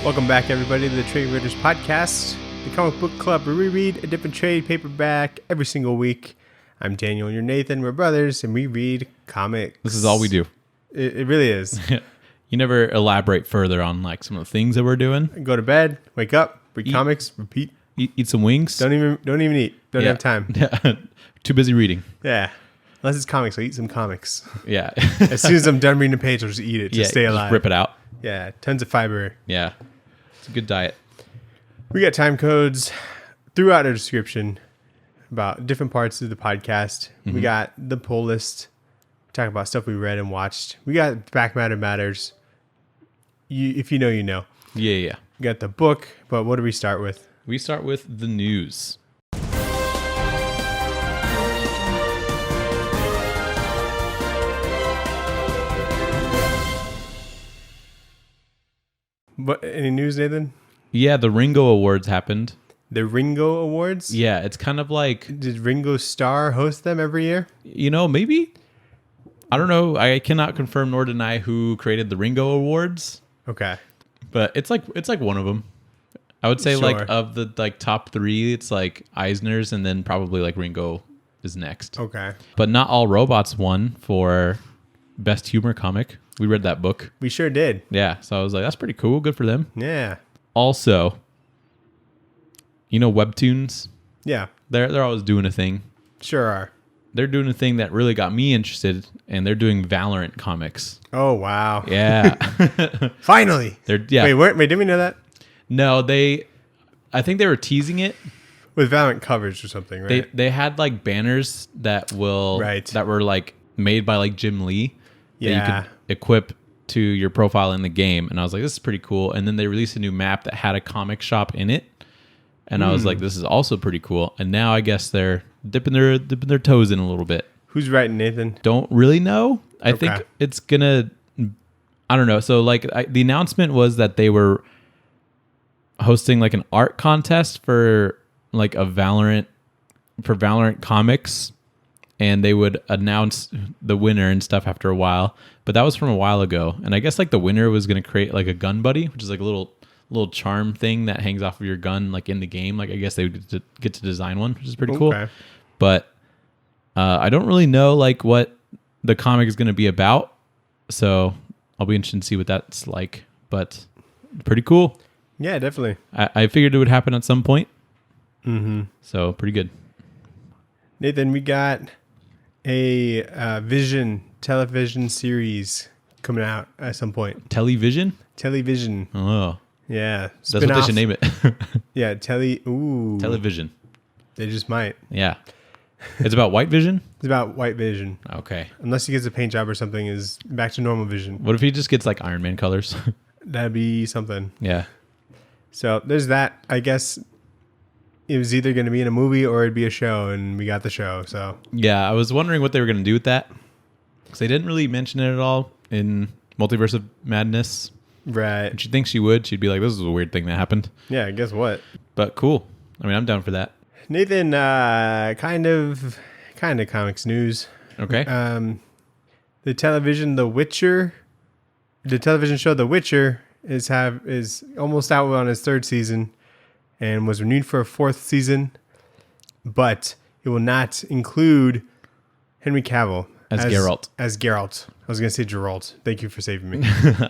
Welcome back, everybody, to the Tradewaiters podcast, the comic book club where we read a different trade paperback every single week. I'm Daniel and you're Nathan. We're brothers, and we read comics. This is all we do. It really is. You never elaborate further on like some of the things that we're doing. Go to bed, wake up, read comics, repeat. Eat some wings. Don't even eat. Don't have time. Yeah. Too busy reading. Yeah. Unless it's comics, I'll eat some comics. Yeah. As soon as I'm done reading a page, I'll just eat it to stay alive. Just rip it out. Yeah. Tons of fiber. Yeah. It's a good diet. We got time codes throughout our description about different parts of the podcast. We got the pull list. Talk about stuff we read and watched. We got Back Matter Matters. If you know, you know. Yeah. We got the book, but what do we start with? We start with the news. What, any news, Nathan? Yeah, the Ringo Awards happened. The Ringo Awards? Yeah, it's kind of like... Did Ringo Starr host them every year? You know, maybe. I don't know. I cannot confirm nor deny who created the Ringo Awards. Okay. But it's like one of them. I would say Sure. like of the like top three, it's like Eisner's and then probably like Ringo is next. Okay. But Not All Robots won for Best Humor Comic. We read that book. We sure did. Yeah. So I was like, that's pretty cool. Good for them. Yeah. Also, you know, Webtoons, Yeah. they're always doing a thing. Sure are. They're doing a thing that really got me interested, and they're doing Valorant comics. Oh, wow. Yeah. Finally. Wait, didn't we know that? No, I think they were teasing it. With Valiant coverage or something, right? They had like banners that were like made by like Jim Lee. Yeah. That you could equip to your profile in the game, and I was like, this is pretty cool. And then they released a new map that had a comic shop in it, and I was like, this is also pretty cool. And now I guess they're dipping their toes in a little bit. Who's writing, Nathan? Don't really know. I think it's gonna, I don't know. So like the announcement was that they were hosting like an art contest for like a Valorant comics, and they would announce the winner and stuff after a while. But that was from a while ago, and I guess like the winner was going to create like a gun buddy, which is like a little charm thing that hangs off of your gun like in the game. Like I guess they would get to design one, which is pretty cool. But I don't really know like what the comic is going to be about, so I'll be interested to see what that's like. But pretty cool. Yeah, definitely. I figured it would happen at some point. So pretty good. Nathan, we got a television series coming out at some point. Television? Oh. Yeah. That's what they should name it. Yeah, Television. They just might. Yeah. It's about white vision? It's about white vision. Okay. Unless he gets a paint job or something, is back to normal vision. What if he just gets like Iron Man colors? That'd be something. Yeah. So there's that. I guess it was either going to be in a movie or it'd be a show, and we got the show. So yeah, I was wondering what they were going to do with that, because they didn't really mention it at all in Multiverse of Madness. Right. And she'd think she would. She'd be like, this is a weird thing that happened. Yeah, guess what? But cool. I mean, I'm down for that. Nathan, kind of comics news. Okay. The television show The Witcher is almost out on its third season and was renewed for a fourth season, but it will not include Henry Cavill as Geralt. As Geralt. I was going to say Geralt. Thank you for saving me.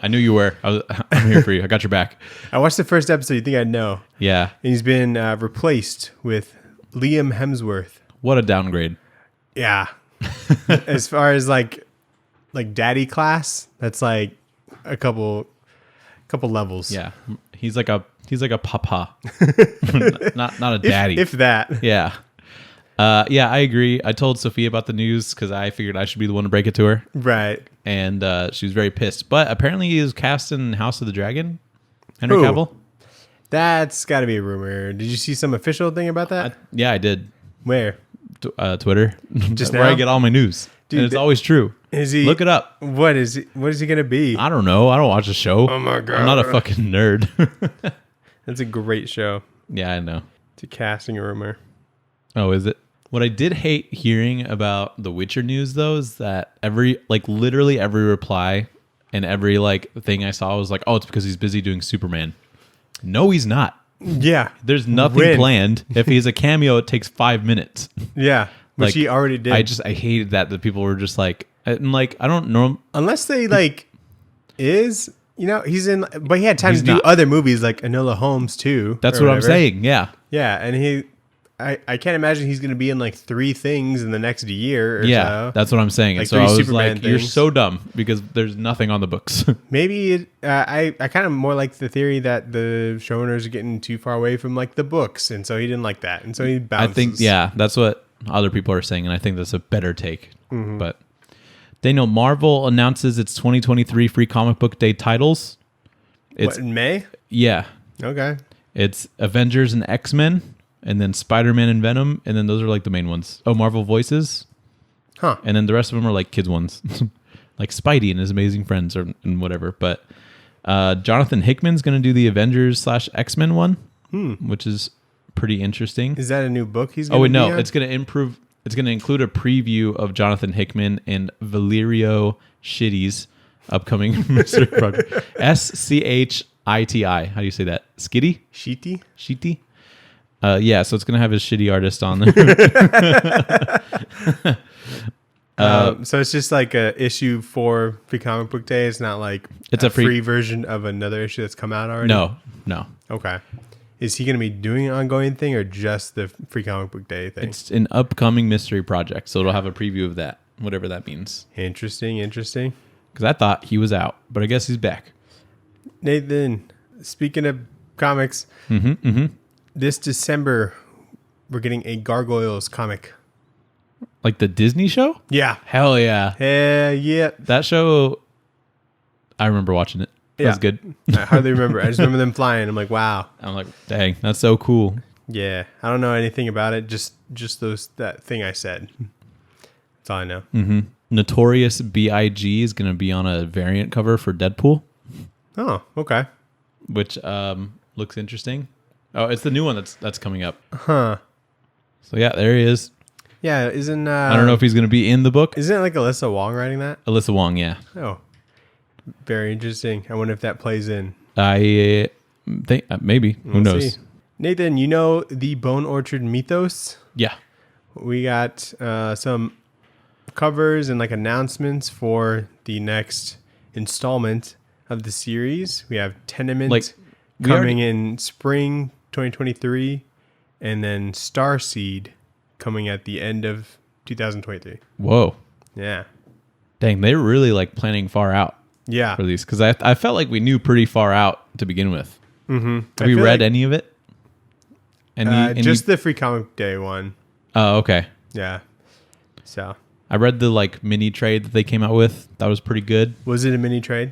I knew you were. I'm here for you. I got your back. I watched the first episode. You think I'd know. Yeah. And he's been replaced with Liam Hemsworth. What a downgrade. Yeah. As far as like daddy class, that's like a couple levels. Yeah. He's like a papa. not a daddy. If that. Yeah. Yeah, I agree. I told Sophia about the news because I figured I should be the one to break it to her. Right. And she was very pissed. But apparently he is cast in House of the Dragon. Henry Cavill. That's got to be a rumor. Did you see some official thing about that? Yeah, I did. Where? Twitter. Just where now? I get all my news. Dude, and it's always true. Is he? Look it up. What is he going to be? I don't know. I don't watch the show. Oh my God. I'm not a fucking nerd. That's a great show. Yeah, I know. It's a casting rumor. Oh, is it? What I did hate hearing about the Witcher news, though, is that literally every reply and every thing I saw was like, oh, it's because he's busy doing Superman. No, he's not. Yeah. There's nothing planned. If he's a cameo, it takes 5 minins. Yeah. Which Like, he already did. I hated that people were just like, and like, I don't know. Unless they like he's in, but he had time He's to do not. other movies like Enola Holmes too. That's or what I'm whatever. saying. Yeah. Yeah. And I can't imagine he's going to be in like 3 things in the next year or Yeah. so. That's what I'm saying. Like And so 3 I was Superman like, you're things. so dumb because there's nothing on the books. Maybe I kind of more like the theory that the showrunners are getting too far away from like the books, and so he didn't like that, and so he I bounces. think, yeah, that's what other people are saying. And I think that's a better take. Mm-hmm. But Daniel, Marvel announces its 2023 free comic book day titles. What, in May? Yeah. Okay. It's Avengers and X-Men, and then Spider-Man and Venom, and then those are like the main ones. Oh, Marvel Voices. Huh. And then the rest of them are like kids ones. Like Spidey and his amazing friends and whatever. But Jonathan Hickman's going to do the Avengers / X-Men one, which is pretty interesting. Is that a new book he's going to Oh, wait, be no. on? It's going to improve. It's going to include a preview of Jonathan Hickman and Valerio Schitti's upcoming mystery project. Schiti. How do you say that? Skitty? Sheety? Shitty? Yeah, so it's going to have his shitty artist on there. So it's just like a issue for Free Comic Book Day. It's not like It's a a free- free version of another issue that's come out already. No. Okay. Is he going to be doing an ongoing thing or just the Free Comic Book Day thing? It's an upcoming mystery project, so it'll have a preview of that, whatever that means. Interesting. Because I thought he was out, but I guess he's back. Nathan, speaking of comics, this December we're getting a Gargoyles comic. Like the Disney show? Yeah. Hell yeah. Yeah. That show, I remember watching it. It was good. I hardly remember. I just remember them flying. I'm like, wow. I'm like, dang, that's so cool. Yeah. I don't know anything about it. Just that thing I said. That's all I know. Notorious B.I.G. is going to be on a variant cover for Deadpool, Oh, okay. which looks interesting. Oh, it's the new one that's coming up. Huh. So yeah, there he is. Yeah. Isn't I don't know if he's going to be in the book. Isn't it like Alyssa Wong writing that? Alyssa Wong, yeah. Oh, very interesting. I wonder if that plays in. I think maybe. Who We'll knows? see. Nathan, you know the Bone Orchard mythos? Yeah. We got some covers and like announcements for the next installment of the series. We have Tenement we coming already- in spring 2023, and then Starseed coming at the end of 2023. Whoa. Yeah. Dang, they're really like planning far out Yeah. for these because I felt like we knew pretty far out to begin with. Mm-hmm. Have you read any of it? Just the Free Comic Day one. Oh, okay. Yeah. So, I read the like mini trade that they came out with. That was pretty good. was it a mini trade?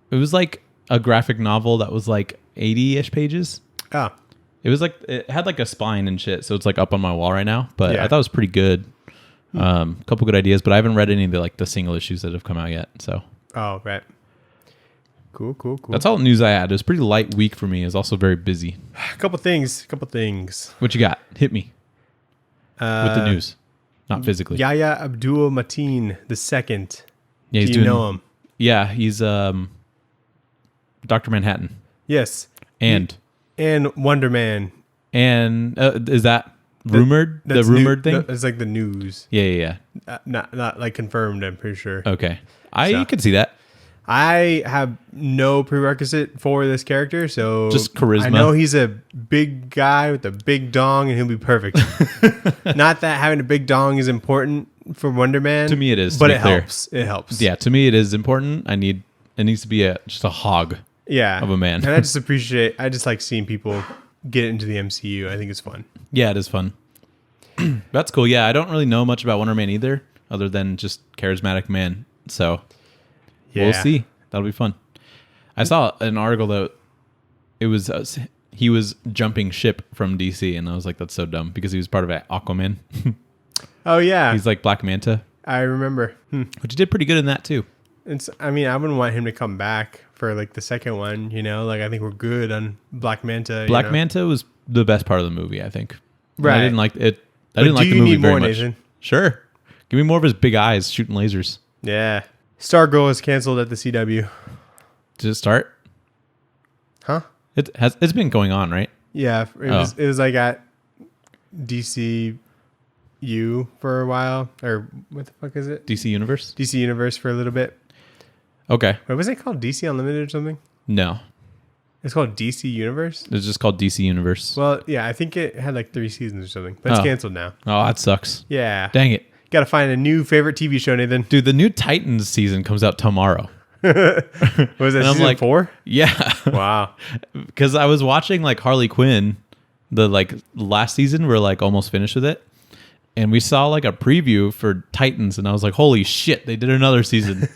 It was like a graphic novel that was like 80-ish pages. Oh, It was like it had like a spine and shit, so it's like up on my wall right now. But Yeah. I thought it was pretty good. A couple good ideas, but I haven't read any of the single issues that have come out yet. So right. Cool. that's all the news I had. It was a pretty light week for me. It was also very busy. A couple things. What you got? Hit me with the news, not physically. Yahya Abdul Mateen II. Yeah, he's Do you doing. know him? Yeah, he's Dr. Manhattan Yes. and Wonder Man. is that rumored? The That's rumored thing? It's like the news. Yeah. Not like confirmed, I'm pretty sure. Okay, I So- could see that. I have no prerequisite for this character, so Just charisma. I know he's a big guy with a big dong, and he'll be perfect. Not that having a big dong is important for Wonder Man. To me it is, to but be it clear. helps. It helps. Yeah, to me it is important. It needs to be just a hog. Yeah. Of a man. And I just like seeing people get into the MCU. I think it's fun. Yeah, it is fun. That's cool. Yeah, I don't really know much about Wonder Man either, other than just charismatic man. So Yeah. we'll see. That'll be fun. I saw an article that it was he was jumping ship from DC, and I was like, that's so dumb because he was part of Aquaman. Oh yeah. He's like Black Manta, I remember. which he did pretty good in that too. I wouldn't want him to come back for like the second one, Like I think we're good on Black Manta. Black Manta was the best part of the movie, I think. And Right. I didn't like it. I But didn't like do the you movie need very more, much. Nathan? Sure. Give me more of his big eyes shooting lasers. Yeah. Stargirl is canceled at the CW. Did it start? Huh? It's been going on, right? Yeah, it was like at DCU for a while, or what the fuck is it? DC Universe. DC Universe for a little bit. Okay. Wait, was it called DC Unlimited or something? No, It's called DC Universe. it's just called DC Universe. Well, yeah, I think it had like 3 seasons or something, but it's canceled now. Oh, that sucks. Yeah. Dang it. Got to find a new favorite TV show, Nathan. Dude, the new Titans season comes out tomorrow. Was that season 4? Yeah. Wow. Because I was watching like Harley Quinn, the like last season. We're like almost finished with it. And we saw like a preview for Titans. And I was like, holy shit, they did another season.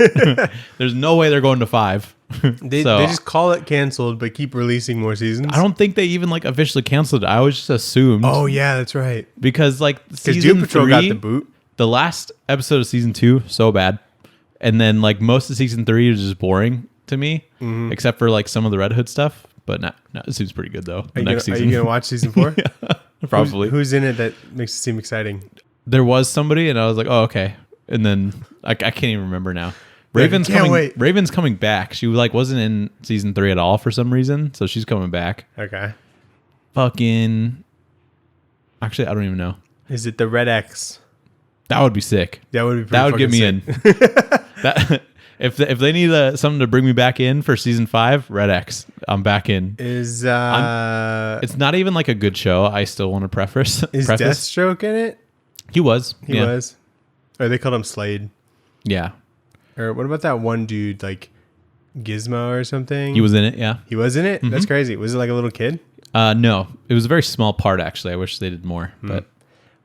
There's no way they're going to 5. They just call it canceled, but keep releasing more seasons. I don't think they even like officially canceled it. I always just assumed. Oh, yeah, that's right. Because like Because season Doom Patrol 3, got the boot. the last episode of season 2, so bad. And then like most of season 3 is just boring to me, except for like some of the Red Hood stuff. But no, it seems pretty good though. Are you going to watch season 4? Yeah, probably. Who's in it that makes it seem exciting? There was somebody, and I was like, oh, okay. And then I can't even remember now. Raven's can't coming. wait. Raven's coming back. She like wasn't in season 3 at all for some reason, so she's coming back. Okay. Fucking. Actually, I don't even know. Is it the Red X? That would be sick. That would be pretty That would get me fucking sick. in. That if they need something to bring me back in for season 5, Red X, I'm back in. Is It's not even like a good show. I still want to preface. Deathstroke in it? He was. He was. Or they called him Slade. Yeah. Or what about that one dude, like Gizmo or something? He was in it. Yeah. He was in it? That's crazy. Was it like a little kid? No, it was a very small part actually. I wish they did more. But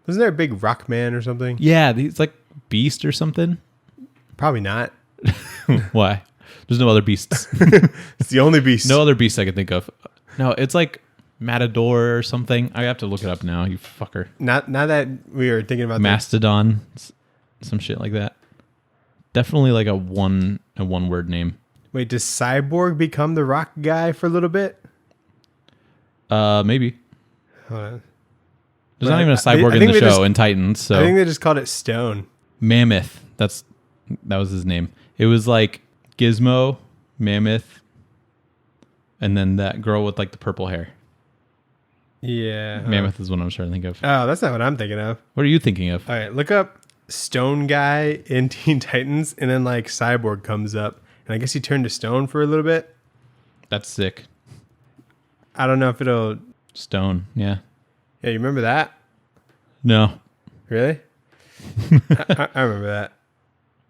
Wasn't there a big rock man or something? yeah, he's like Beast or something. Probably not. Why? There's no other beasts. It's the only beast. No other beasts I can think of. No, it's like Matador or something. I have to look it up now. You fucker. Not that we were thinking about Mastodon, some shit like that. Definitely like a one word name. Wait, does Cyborg become the rock guy for a little bit? Maybe. Hold on. There's not even a cyborg in the show in Titans. So I think they just called it Stone. Mammoth. That was his name. It was like Gizmo, Mammoth, and then that girl with like the purple hair. Yeah. Mammoth is what I'm trying to think of. Oh, that's not what I'm thinking of. What are you thinking of? All right, look up Stone guy in Teen Titans, and then like Cyborg comes up, and I guess he turned to stone for a little bit. That's sick. I don't know if it'll. Stone. Yeah. Yeah, you remember that? No. Really? I remember that.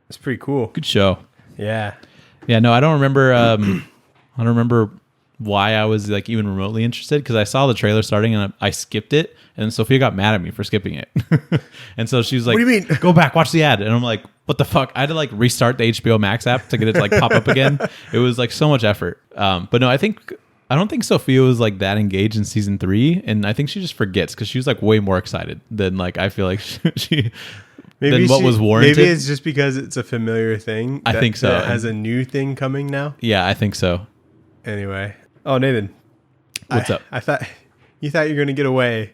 It's pretty cool. Good show. Yeah. Yeah. No, I don't remember. I don't remember why I was like even remotely interested because I saw the trailer starting and I skipped it, and Sophia got mad at me for skipping it. And so she was like, "What do you mean? Go back, watch the ad." And I'm like, "What the fuck?" I had to like restart the HBO Max app to get it to like pop up again. It was like so much effort. But no, I don't think Sophia was like that engaged in season 3, and I think she just forgets because she was like way more excited than like I feel like she than what was warranted. Maybe it's just because it's a familiar thing. I think so. That has a new thing coming now. Yeah, I think so. Anyway, oh Nathan, what's up? I thought you were going to get away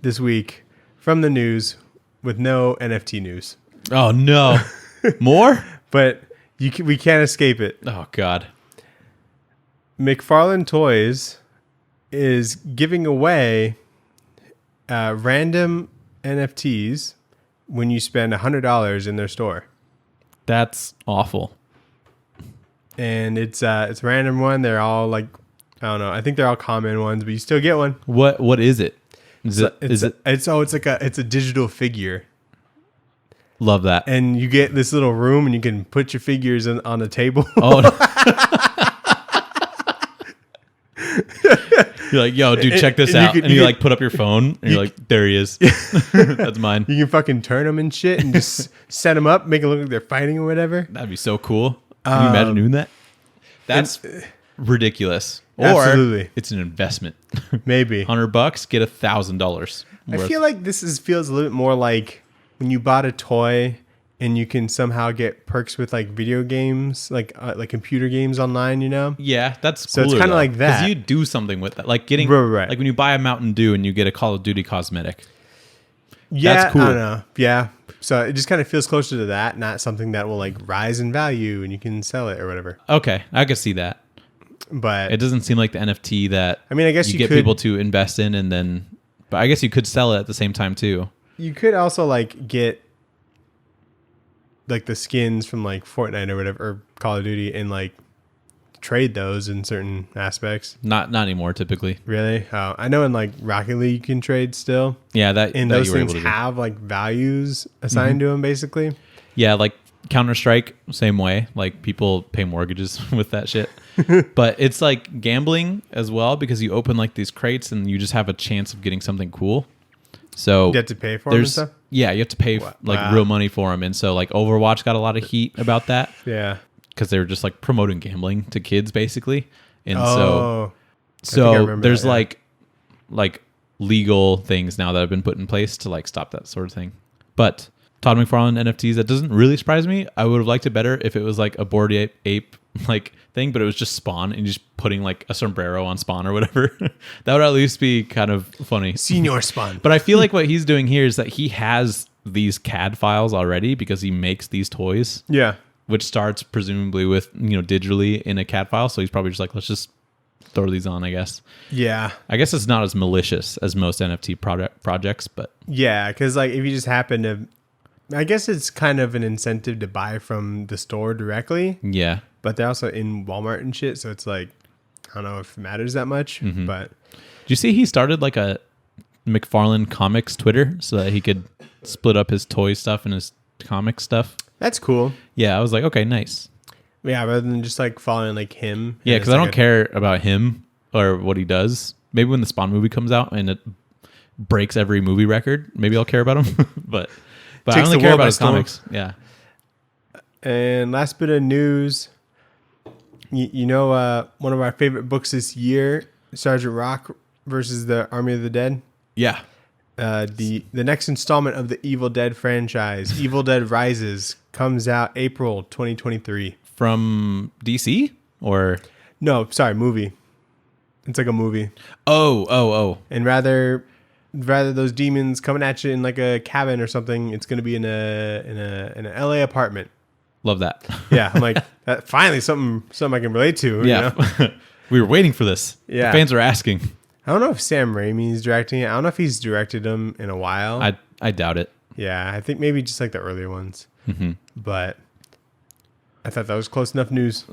this week from the news with no NFT news. Oh no, more? But we can't escape it. Oh God. McFarlane Toys is giving away random NFTs when you spend $100 in their store. That's awful. And it's a random one. They're all like, I don't know. I think they're all common ones, but you still get one. What is it? It's a digital figure. Love that. And you get this little room, and you can put your figures on the table. Oh. No. You're like, yo, dude, check this out. And you like put up your phone and you're like, there he is. That's mine. You can fucking turn them and shit and just set them up, make it look like they're fighting or whatever. That'd be so cool. Can you imagine doing that? That's ridiculous. Absolutely. Or it's an investment. Maybe. $100, get $1,000. I feel like feels a little bit more like when you bought a toy and you can somehow get perks with like video games, like computer games online, you know? Yeah, that's so it's kind of like that. Because you do something with that, like getting right. Like when you buy a Mountain Dew and you get a Call of Duty cosmetic. Yeah, that's cool. I don't know. Yeah, so it just kind of feels closer to that, not something that will like rise in value and you can sell it or whatever. Okay, I could see that. But it doesn't seem like the NFT that I mean, I guess you get could, people to invest in, and then, but I guess you could sell it at the same time too. You could also like get like the skins from like Fortnite or whatever, or Call of Duty, and like trade those in certain aspects. Not anymore, typically. Really? I know in like Rocket League you can trade still. Yeah, and those things have like values assigned to them, basically. Yeah, like Counter-Strike, same way. Like people pay mortgages with that shit. But it's like gambling as well, because you open like these crates and you just have a chance of getting something cool. So you have to pay for them and stuff? Yeah, you have to pay real money for them. And so like Overwatch got a lot of heat about that. Yeah. Because they were just like promoting gambling to kids basically. And so there's like legal things now that have been put in place to like stop that sort of thing. But Todd McFarlane NFTs, that doesn't really surprise me. I would have liked it better if it was like a Bored Ape like thing, but it was just Spawn and just putting like a sombrero on Spawn or whatever. That would at least be kind of funny. Senior Spawn. But I feel like what he's doing here is that he has these CAD files already because he makes these toys. Yeah. Which starts presumably with, digitally in a CAD file. So he's probably just like, let's just throw these on, I guess. Yeah. I guess it's not as malicious as most NFT projects, but. Yeah, because like if you just happen to, I guess it's kind of an incentive to buy from the store directly. Yeah. But they're also in Walmart and shit. So it's like, I don't know if it matters that much. Mm-hmm. But. Do you see he started like a McFarlane Comics Twitter so that he could split up his toy stuff and his comic stuff? That's cool. Yeah, I was like, okay, nice. Yeah, rather than just like following like him. Yeah, because I don't care about him or what he does. Maybe when the Spawn movie comes out and it breaks every movie record, maybe I'll care about him. but I only care about his comics. Yeah. And last bit of news. You know, one of our favorite books this year, Sergeant Rock versus the Army of the Dead. Yeah. The next installment of the Evil Dead franchise, Evil Dead Rises, comes out April 2023. From DC or? No, sorry, movie. It's like a movie. Oh. And rather those demons coming at you in like a cabin or something, it's going to be in an LA apartment. Love that. Yeah, I'm like, finally something I can relate to. Yeah. You know? We were waiting for this. Yeah. The fans are asking. I don't know if Sam Raimi's directing it. I don't know if he's directed them in a while. I doubt it. Yeah, I think maybe just like the earlier ones. Mm-hmm. But I thought that was close enough news.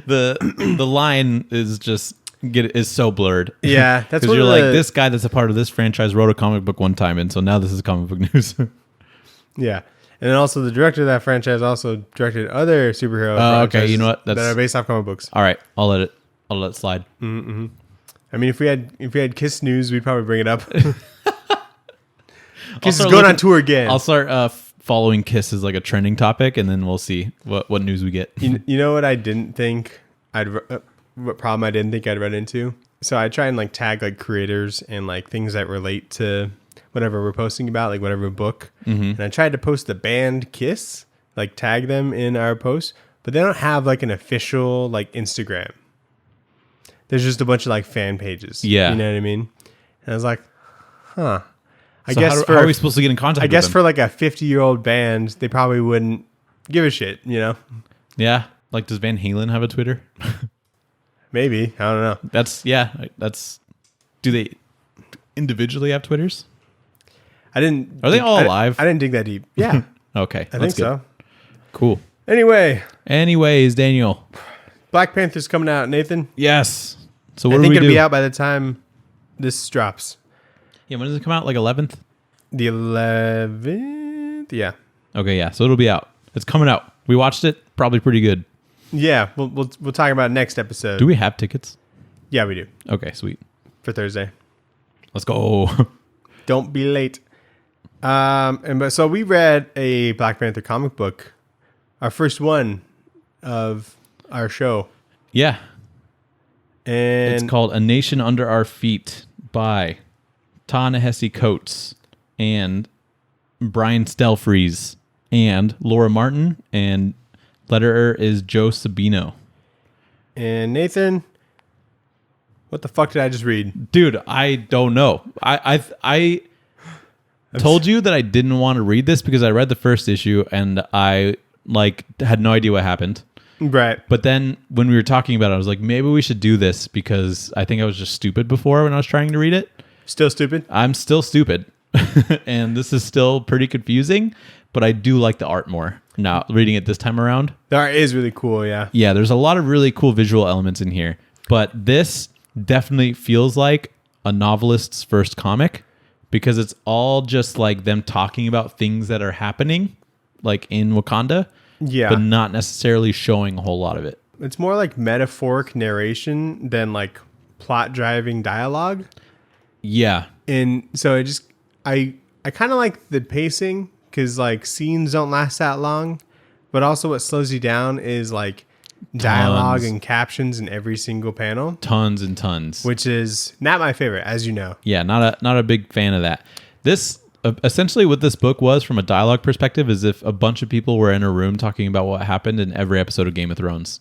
The line is just is so blurred. Yeah, that's because you're like, this guy that's a part of this franchise wrote a comic book one time, and so now this is comic book news. Yeah. And then also the director of that franchise also directed other superhero franchises okay, you know what? that are based off comic books. All right, I'll let it slide. Mm-hmm. I mean, if we had Kiss news, we'd probably bring it up. Kiss is going on tour again. I'll start following Kiss as like a trending topic, and then we'll see what news we get. You know what I didn't think what problem I didn't think I'd run into? So I try and like tag like creators and like things that relate to whatever we're posting about, like whatever book. Mm-hmm. And I tried to post the band Kiss, like tag them in our post, but they don't have like an official like Instagram. There's just a bunch of like fan pages. Yeah. You know what I mean? And I was like, huh. I So guess how are we supposed to get in contact with them? for like a 50-year-old band, they probably wouldn't give a shit, you know? Yeah. Like, does Van Halen have a Twitter? Maybe. I don't know. Do they individually have Twitters? Are they all alive? I didn't dig that deep. Yeah. Okay. I think so. Cool. Anyways, Daniel. Black Panther's coming out, Nathan. Yes. So what I do think we it'll do? be out by the time this drops. Yeah, when does it come out? Like 11th? The 11th? Yeah. Okay, yeah. So it'll be out. It's coming out. We watched it. Probably pretty good. Yeah, we'll talk about it next episode. Do we have tickets? Yeah, we do. Okay, sweet. For Thursday. Let's go. Don't be late. So we read a Black Panther comic book, our first one of our show. Yeah. And it's called A Nation Under Our Feet by Ta-Nehisi Coates and Brian Stelfreeze and Laura Martin, and letterer is Joe Sabino. And Nathan, what the fuck did I just read? Dude, I don't know. I told you that I didn't want to read this because I read the first issue and I like had no idea what happened. Right. But then when we were talking about it, I was like, maybe we should do this because I think I was just stupid before when I was trying to read it. Still stupid? I'm still stupid. And this is still pretty confusing, but I do like the art more now reading it this time around. The art is really cool, yeah. Yeah, there's a lot of really cool visual elements in here, but this definitely feels like a novelist's first comic because it's all just like them talking about things that are happening like in Wakanda, but not necessarily showing a whole lot of it. It's more like metaphoric narration than like plot driving dialogue. Yeah. And so I kind of like the pacing because like scenes don't last that long, but also what slows you down is like dialogue and captions in every single panel. Tons and tons. Which is not my favorite, as you know. Yeah, not a big fan of that. This essentially what this book was from a dialogue perspective is if a bunch of people were in a room talking about what happened in every episode of Game of Thrones.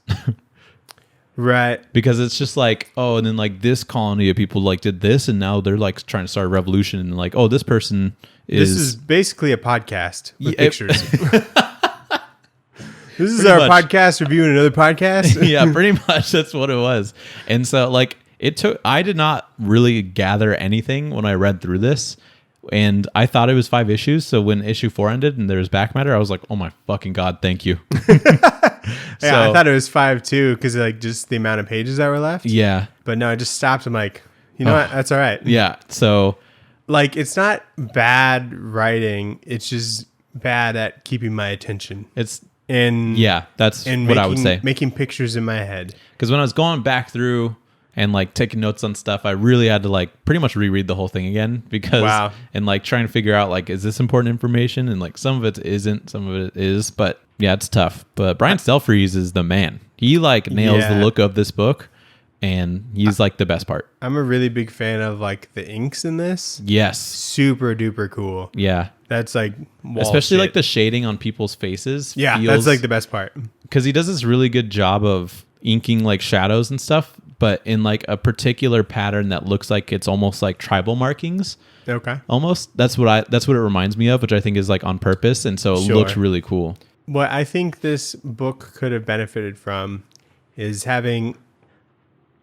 Right. Because it's just like, oh, and then like this colony of people like did this and now they're like trying to start a revolution and like, oh, this person is... This is basically a podcast with Yeah, pictures. This is our podcast reviewing another podcast. Yeah, pretty much that's what it was. And so like I did not really gather anything when I read through this. And I thought it was 5 issues. So when issue 4 ended and there was back matter, I was like, oh my fucking God, thank you. Yeah, I thought it was 5 too, because like just the amount of pages that were left. Yeah. But no, I just stopped. I'm like, you know what? That's all right. Yeah. So like, it's not bad writing. It's just bad at keeping my attention. That's And what I would say. Making pictures in my head. Because when I was going back through and like taking notes on stuff, I really had to like pretty much reread the whole thing again because and like trying to figure out like, is this important information? And like some of it isn't, some of it is, but yeah, it's tough. But Brian Stelfreeze is the man. He like nails the look of this book and he's like the best part. I'm a really big fan of like the inks in this. Yes. Super duper cool. Yeah. That's like especially like the shading on people's faces. Yeah, that's like the best part. Because he does this really good job of inking like shadows and stuff, but in like a particular pattern that looks like it's almost like tribal markings. Okay. Almost. That's what it reminds me of, which I think is like on purpose. And so it looks really cool. What I think this book could have benefited from is having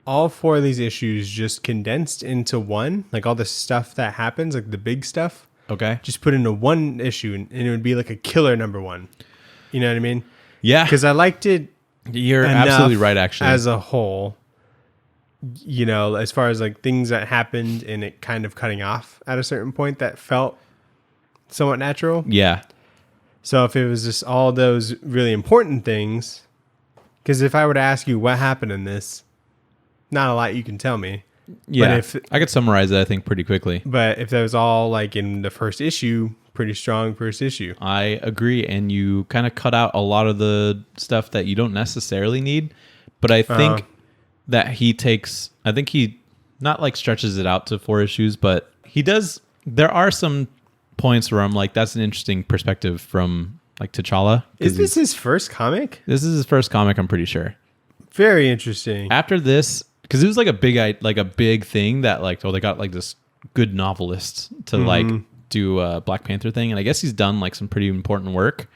all 4 of these issues just condensed into one, like all the stuff that happens, like the big stuff. Okay. Just put into one issue and it would be like a killer #1. You know what I mean? Yeah. Because I liked it. You're absolutely right, actually. As a whole, you know, as far as like things that happened and it kind of cutting off at a certain point that felt somewhat natural. Yeah. So if it was just all those really important things, because if I were to ask you what happened in this, not a lot you can tell me. Yeah, I could summarize it, I think, pretty quickly. But if that was all like in the first issue, pretty strong first issue. I agree. And you kind of cut out a lot of the stuff that you don't necessarily need. But I think that he not like stretches it out to 4 issues, but he does. There are some points where I'm like, that's an interesting perspective from like T'Challa. Is this his first comic? This is his first comic, I'm pretty sure. Very interesting. After this, because it was like a big thing that like, they got like this good novelist to like do a Black Panther thing. And I guess he's done like some pretty important work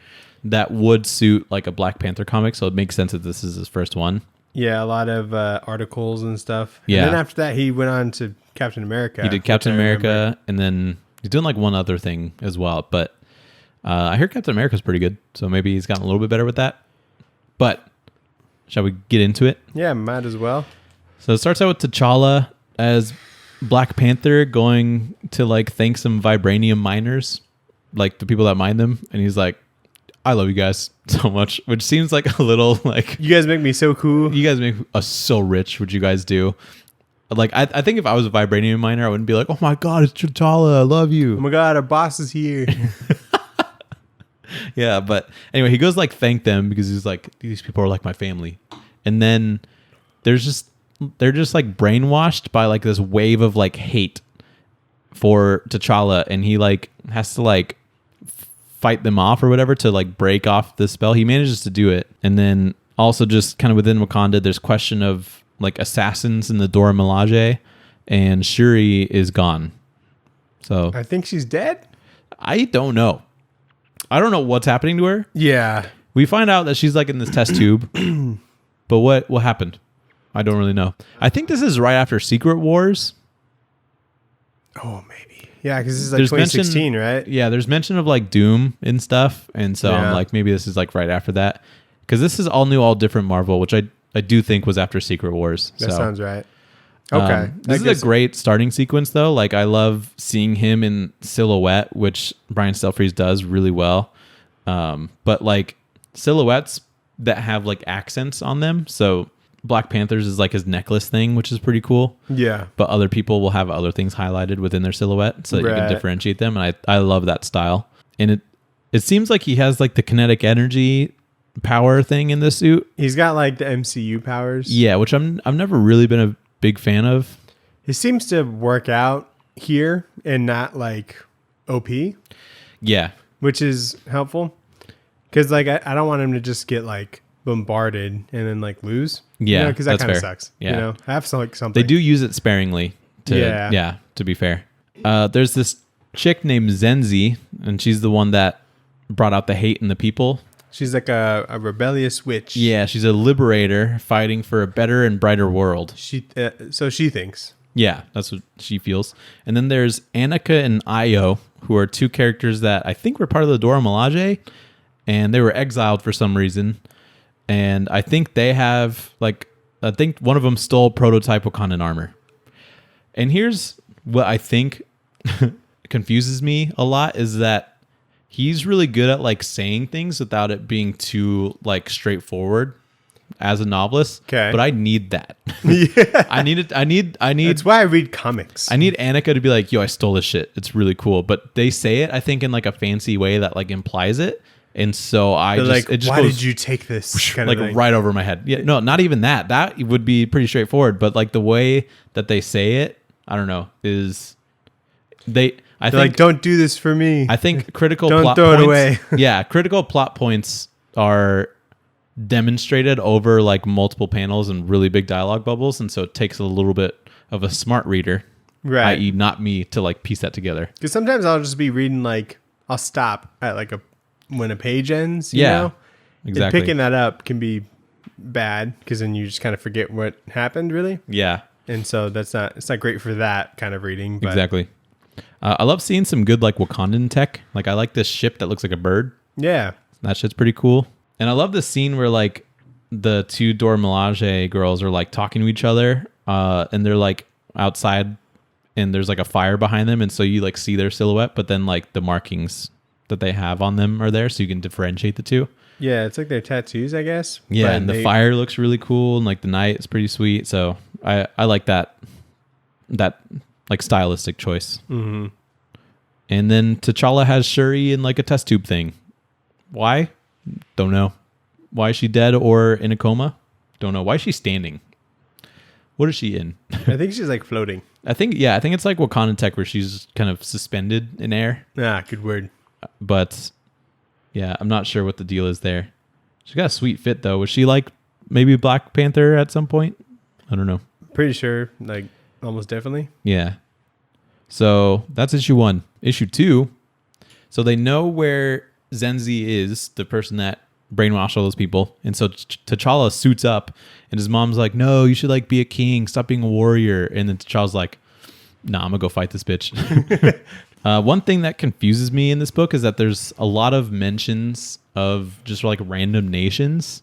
that would suit like a Black Panther comic. So it makes sense that this is his first one. Yeah, a lot of articles and stuff. Yeah. And then after that, he went on to Captain America. He did Captain America, and then he's doing like one other thing as well. But I heard Captain America's pretty good, so maybe he's gotten a little bit better with that. But shall we get into it? Yeah, might as well. So it starts out with T'Challa as Black Panther going to like thank some vibranium miners, like the people that mine them, and he's like, I love you guys so much, which seems like a little like, you guys make me so cool. You guys make us so rich, what you guys do. Like, I think if I was a vibranium miner, I wouldn't be like, oh my God, it's T'Challa, I love you. Oh my God, our boss is here. Yeah, but anyway, he goes like thank them because he's like, these people are like my family. And then they're just like brainwashed by like this wave of like hate for T'Challa, and he like has to like fight them off or whatever to like break off the spell. He manages to do it. And then also just kind of within Wakanda, there's question of like assassins in the Dora Milaje, and Shuri is gone. So I think she's dead. I don't know. I don't know what's happening to her. Yeah. We find out that she's like in this test tube, but what happened? I don't really know. I think this is right after Secret Wars. Oh, maybe. Yeah, because this is like 2016, right? Yeah, there's mention of like Doom and stuff, and so I'm like, maybe this is like right after that, because this is all new, all different Marvel, which I do think was after Secret Wars. That sounds right. Okay. This is a great starting sequence, though. Like, I love seeing him in silhouette, which Brian Stelfreeze does really well. But like silhouettes that have like accents on them. So Black Panther's is like his necklace thing, which is pretty cool. Yeah. But other people will have other things highlighted within their silhouette so that you can differentiate them. And I love that style. And it seems like he has like the kinetic energy power thing in this suit. He's got like the MCU powers. Yeah, which I've never really been a big fan of. It seems to work out here and not like OP. Yeah. Which is helpful. Because like I don't want him to just get like bombarded and then like lose. Yeah. Because that kind of sucks. Yeah. You know, have something. They do use it sparingly. To be fair. There's this chick named Zenzi, and she's the one that brought out the hate in the people. She's like a rebellious witch. Yeah, she's a liberator fighting for a better and brighter world. So she thinks. Yeah, that's what she feels. And then there's Annika and Io, who are two characters that I think were part of the Dora Milaje, and they were exiled for some reason. And I think they have, like, I think one of them stole prototype Wakandan armor. And here's what I think confuses me a lot is that he's really good at like saying things without it being too like straightforward as a novelist. Okay. But I need that. Yeah. I need. That's why I read comics. I need Annika to be like, yo, I stole this shit. It's really cool. But they say it, I think, in like a fancy way that like implies it. And so They're like, it just why did you take this? Kind like of thing. Right over my head. Yeah, no, not even that. That would be pretty straightforward. But like the way that they say it, I don't know, is I think like, don't do this for me. I think critical don't plot throw points, it away. Yeah, critical plot points are demonstrated over like multiple panels and really big dialogue bubbles, and so it takes a little bit of a smart reader, right? i.e., not me, to like piece that together. Because sometimes I'll just be reading like I'll stop at like when a page ends. You know? Exactly. And picking that up can be bad because then you just kind of forget what happened, really. Yeah. And so it's not great for that kind of reading. But exactly. I love seeing some good like Wakandan tech. Like I like this ship that looks like a bird. Yeah. That shit's pretty cool. And I love this scene where like the two Dora Milaje girls are like talking to each other and they're like outside and there's like a fire behind them. And so you like see their silhouette, but then like the markings that they have on them are there so you can differentiate the two. Yeah, it's like their tattoos, I guess. Yeah, and the fire looks really cool and like the night is pretty sweet. So I like that like stylistic choice. Mm-hmm. And then T'Challa has Shuri in like a test tube thing. Why? Don't know. Why is she dead or in a coma? Don't know. Why is she standing? What is she in? I think she's like floating. I think it's like Wakanda tech where she's kind of suspended in air. Ah, good word. But yeah, I'm not sure what the deal is there. She got a sweet fit though. Was she like maybe Black Panther at some point? I don't know. Pretty sure, like almost definitely. Yeah. So that's issue 1. Issue 2. So they know where Zenzi is, the person that brainwashed all those people. And so T'Challa suits up and his mom's like, no, you should like be a king. Stop being a warrior. And then T'Challa's like, nah, I'm gonna go fight this bitch. One thing that confuses me in this book is that there's a lot of mentions of just like random nations.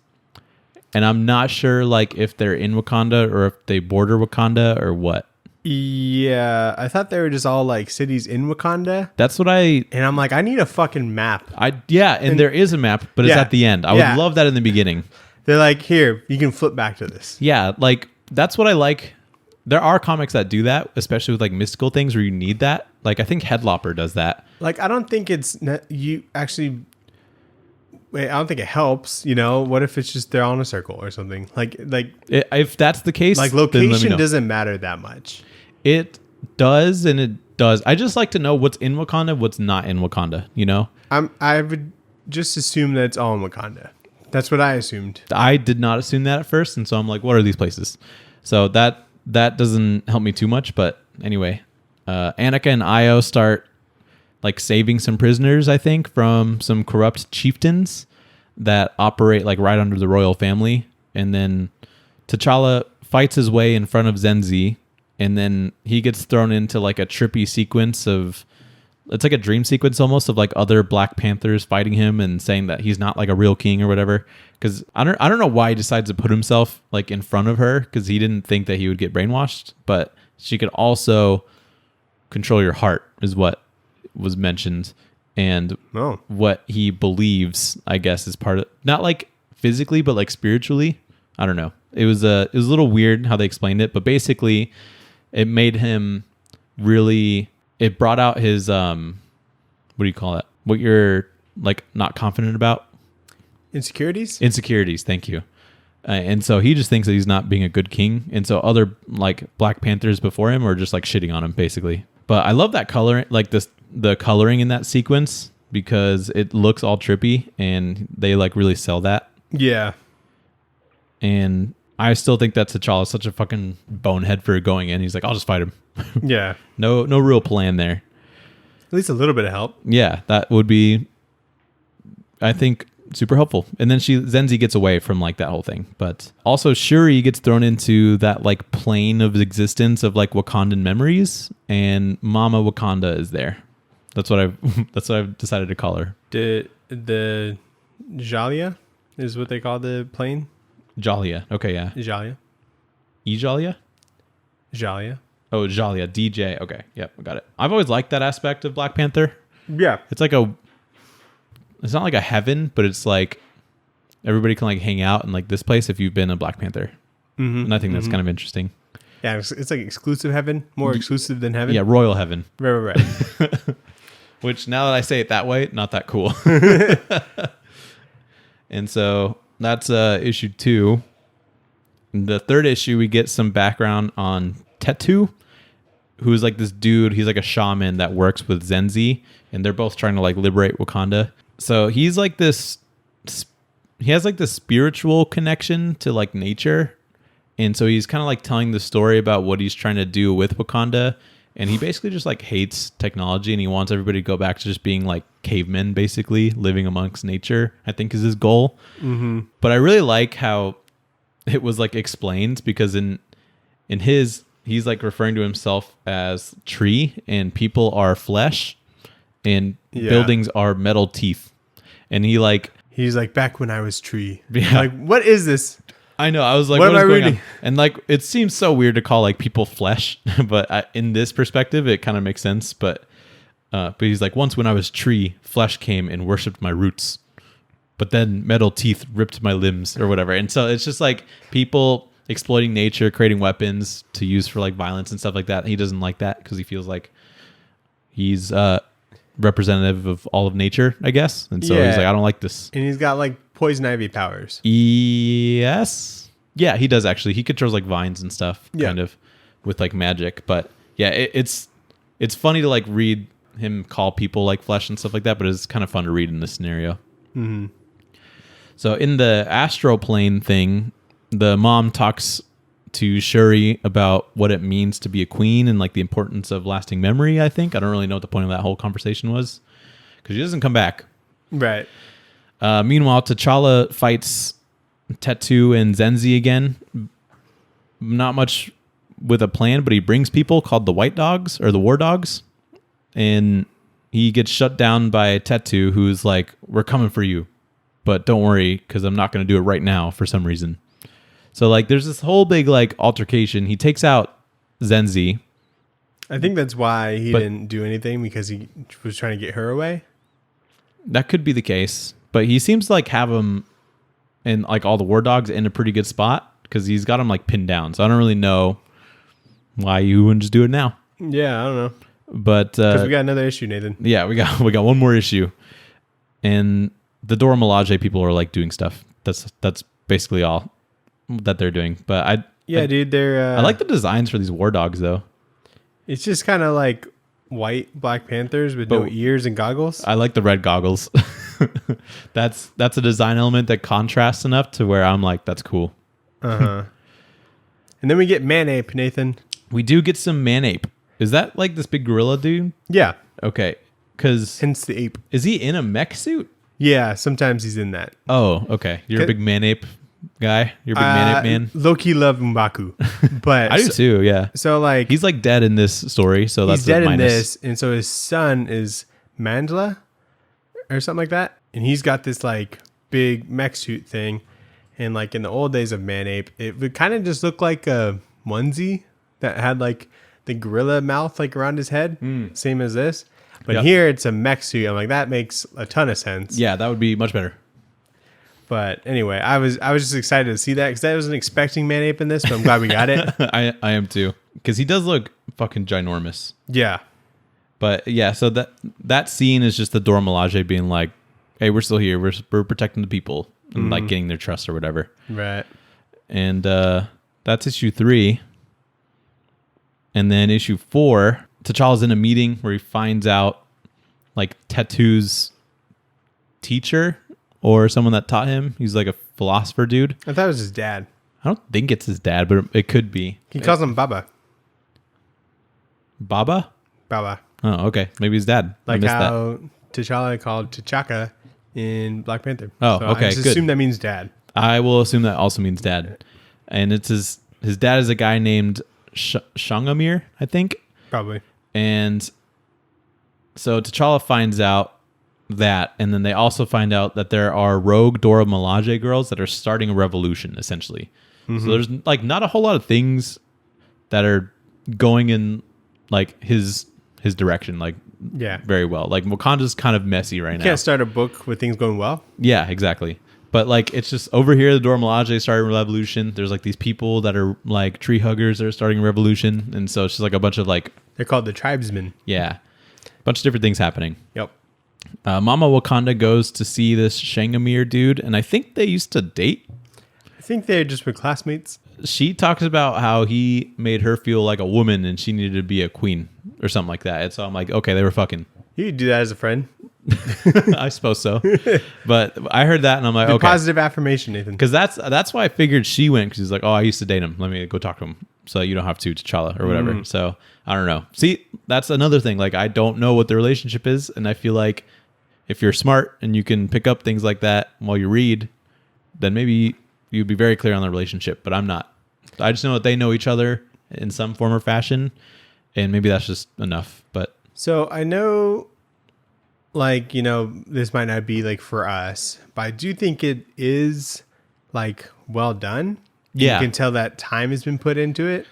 And I'm not sure like if they're in Wakanda or if they border Wakanda or what. Yeah, I thought they were just all like cities in Wakanda. That's what And I'm like, I need a fucking map. And there is a map, but it's at the end. I would love that in the beginning. They're like, here, you can flip back to this. Yeah, like that's what I like. There are comics that do that, especially with like mystical things where you need that. Like I think Headlopper does that. Like I don't think you actually. Wait, I don't think it helps. You know, what if it's just they're all in a circle or something? If that's the case, like location doesn't matter that much. It does, and it does. I just like to know what's in Wakanda, what's not in Wakanda. You know, I would just assume that it's all in Wakanda. That's what I assumed. I did not assume that at first, and so I'm like, what are these places? So that doesn't help me too much. But anyway, Annika and Io start like saving some prisoners, I think, from some corrupt chieftains that operate like right under the royal family. And then T'Challa fights his way in front of Zenzi, and then he gets thrown into like a trippy sequence of, it's like a dream sequence almost of like other Black Panthers fighting him and saying that he's not like a real king or whatever. Because I don't know why he decides to put himself like in front of her, because he didn't think that he would get brainwashed, but she could also control your heart is what was mentioned, and what he believes, I guess, is part of, not like physically but like spiritually. I don't know. It was a little weird how they explained it, but basically it made him really, it brought out his what do you call it? What you're like not confident about? Insecurities, thank you. And so he just thinks that he's not being a good king, and so other like Black Panthers before him are just like shitting on him basically. But I love that color, like the coloring in that sequence, because it looks all trippy and they like really sell that. Yeah. And I still think that T'Challa is such a fucking bonehead for going in. He's like, I'll just fight him. Yeah. No real plan there. At least a little bit of help. Yeah, that would be, I think, super helpful. And then Zenzi gets away from like that whole thing. But also Shuri gets thrown into that like plane of existence of like Wakandan memories, and Mama Wakanda is there. That's what I've decided to call her. The Jalia is what they call the plane. Jalia. Okay, yeah. Jalia. Jalia? Jalia. Oh, Jalia. DJ. Okay, yep, I got it. I've always liked that aspect of Black Panther. Yeah. It's not like a heaven, but it's like everybody can like hang out in like this place if you've been a Black Panther. Mm-hmm. And I think that's kind of interesting. Yeah, it's like exclusive heaven, more exclusive than heaven. Yeah, royal heaven. Right. Which now that I say it that way, not that cool. And so that's issue 2. In the third issue, we get some background on Tetu, who's like this dude. He's like a shaman that works with Zenzi, and they're both trying to like liberate Wakanda. So he's like this, he has like this spiritual connection to like nature. And so he's kind of like telling the story about what he's trying to do with Wakanda. And he basically just like hates technology, and he wants everybody to go back to just being like cavemen, basically living amongst nature, I think is his goal. Mm-hmm. But I really like how it was like explained, because in his, he's like referring to himself as tree, and people are flesh, and buildings are metal teeth. And he's like, back when I was tree. Yeah. Like, what is this? I know. I was like, what am I reading? And like, it seems so weird to call like people flesh, but in this perspective, it kind of makes sense. But he's like, once when I was tree, flesh came and worshipped my roots, but then metal teeth ripped my limbs or whatever. And so it's just like people exploiting nature, creating weapons to use for like violence and stuff like that. He doesn't like that because he feels like he's representative of all of nature, I guess. And so he's like, I don't like this. And he's got like poison ivy powers. Yes. Yeah, he does actually. He controls like vines and stuff, kind of, with like magic. But yeah, it's funny to like read him call people like flesh and stuff like that, but it's kind of fun to read in this scenario. Mm-hmm. So in the astral plane thing, the mom talks to Shuri about what it means to be a queen and like the importance of lasting memory, I think. I don't really know what the point of that whole conversation was, because she doesn't come back. Right. Meanwhile, T'Challa fights Tetu and Zenzi again. Not much with a plan, but he brings people called the White Dogs, or the War Dogs. And he gets shut down by Tetu, who's like, we're coming for you, but don't worry, because I'm not going to do it right now for some reason. So like there's this whole big like altercation. He takes out Zenzi. I think that's why he didn't do anything, because he was trying to get her away. That could be the case. But he seems to like have him and like all the War Dogs in a pretty good spot, because he's got them like pinned down. So I don't really know why you wouldn't just do it now. Yeah, I don't know. But because we got another issue, Nathan. Yeah, we got one more issue. And the Dora Milaje people are like doing stuff. That's basically all that they're doing. But dude, they're I like the designs for these War Dogs though. It's just kind of like white Black Panthers with no ears and goggles. I like the red goggles. That's a design element that contrasts enough to where I'm like, that's cool. Uh-huh. And then we get Man-Ape, Nathan. We do get some Man-Ape. Is that like this big gorilla dude? Yeah. Okay. Because hence the ape. Is he in a mech suit? Yeah, sometimes he's in that. Oh, okay. You're a big man-ape guy? You're a big man-ape man? Low-key love M'Baku. But I do too, yeah. So, like... He's, like, dead in this story, so that's he's dead a minus. in this, and so his son is Mandla or something like that. And he's got this, like, big mech suit thing. And, like, in the old days of Man-Ape, it would kind of just look like a onesie that had, like, the gorilla mouth, like, around his head. Same as this. But here, it's a mech suit. I'm like, that makes a ton of sense. Yeah, that would be much better. But anyway, I was just excited to see that because I wasn't expecting Man-Ape in this, but I'm glad we got it. I am too. Because he does look fucking ginormous. Yeah. But, yeah, so that scene is just the Dora Milaje being like, hey, we're still here. We're protecting the people. And like getting their trust or whatever. Right. And that's issue 3. And then issue 4, T'Challa's in a meeting where he finds out like Tetu's teacher or someone that taught him. He's like a philosopher dude. I thought it was his dad. I don't think it's his dad, but it could be. He calls him Baba. Baba? Baba. Oh, okay. Maybe his dad. Like how T'Challa called T'Chaka in Black Panther. Oh, so okay. I just assume that means dad. I will assume that also means dad. And it's his dad is a guy named Shangamir, I think. Probably. And so T'Challa finds out that, and then they also find out that there are rogue Dora Milaje girls that are starting a revolution, essentially. So there's like not a whole lot of things that are going in like his direction, like very well. Like Wakanda's kind of messy right now. You can't start a book with things going well. Yeah, exactly. But like it's just over here, the Dora Milaje starting a revolution. There's like these people that are like tree huggers that are starting a revolution, and so it's just like a bunch of like they're called the tribesmen. Yeah, a bunch of different things happening. Yep. Mama Wakanda goes to see this Shangamir dude, and I think they used to date. I think they just were classmates. She talks about how he made her feel like a woman and she needed to be a queen or something like that. And so I'm like, okay, they were fucking. You could do that as a friend. I suppose so. But I heard that and I'm like, the okay. Positive affirmation, Nathan. Because that's why I figured she went, because she's like, oh, I used to date him. Let me go talk to him so you don't have to T'Challa or whatever. So I don't know. See, that's another thing. Like, I don't know what the relationship is. And I feel like if you're smart and you can pick up things like that while you read, then maybe you'd be very clear on the relationship. But I'm not. I just know that they know each other in some form or fashion. And maybe that's just enough. But so I know, like, you know, this might not be like for us, but I do think it is like well done. Yeah. You can tell that time has been put into it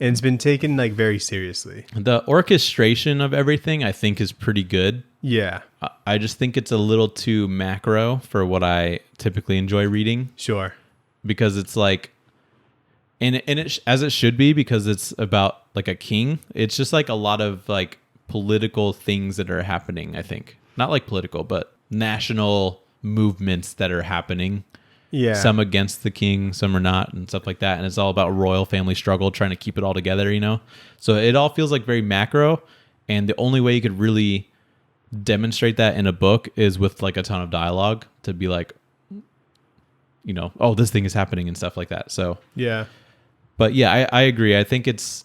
and it's been taken like very seriously. The orchestration of everything, I think, is pretty good. Yeah. I just think it's a little too macro for what I typically enjoy reading. Sure. Because it's like, and it as it should be, because it's about like a king. It's just like a lot of like political things that are happening, I think. Not like political, but national movements that are happening. Yeah. Some against the king, some are not, and stuff like that. And it's all about royal family struggle, trying to keep it all together, you know? So it all feels like very macro. And the only way you could really demonstrate that in a book is with like a ton of dialogue to be like, you know, oh, this thing is happening and stuff like that. So, yeah. But yeah, I agree. I think it's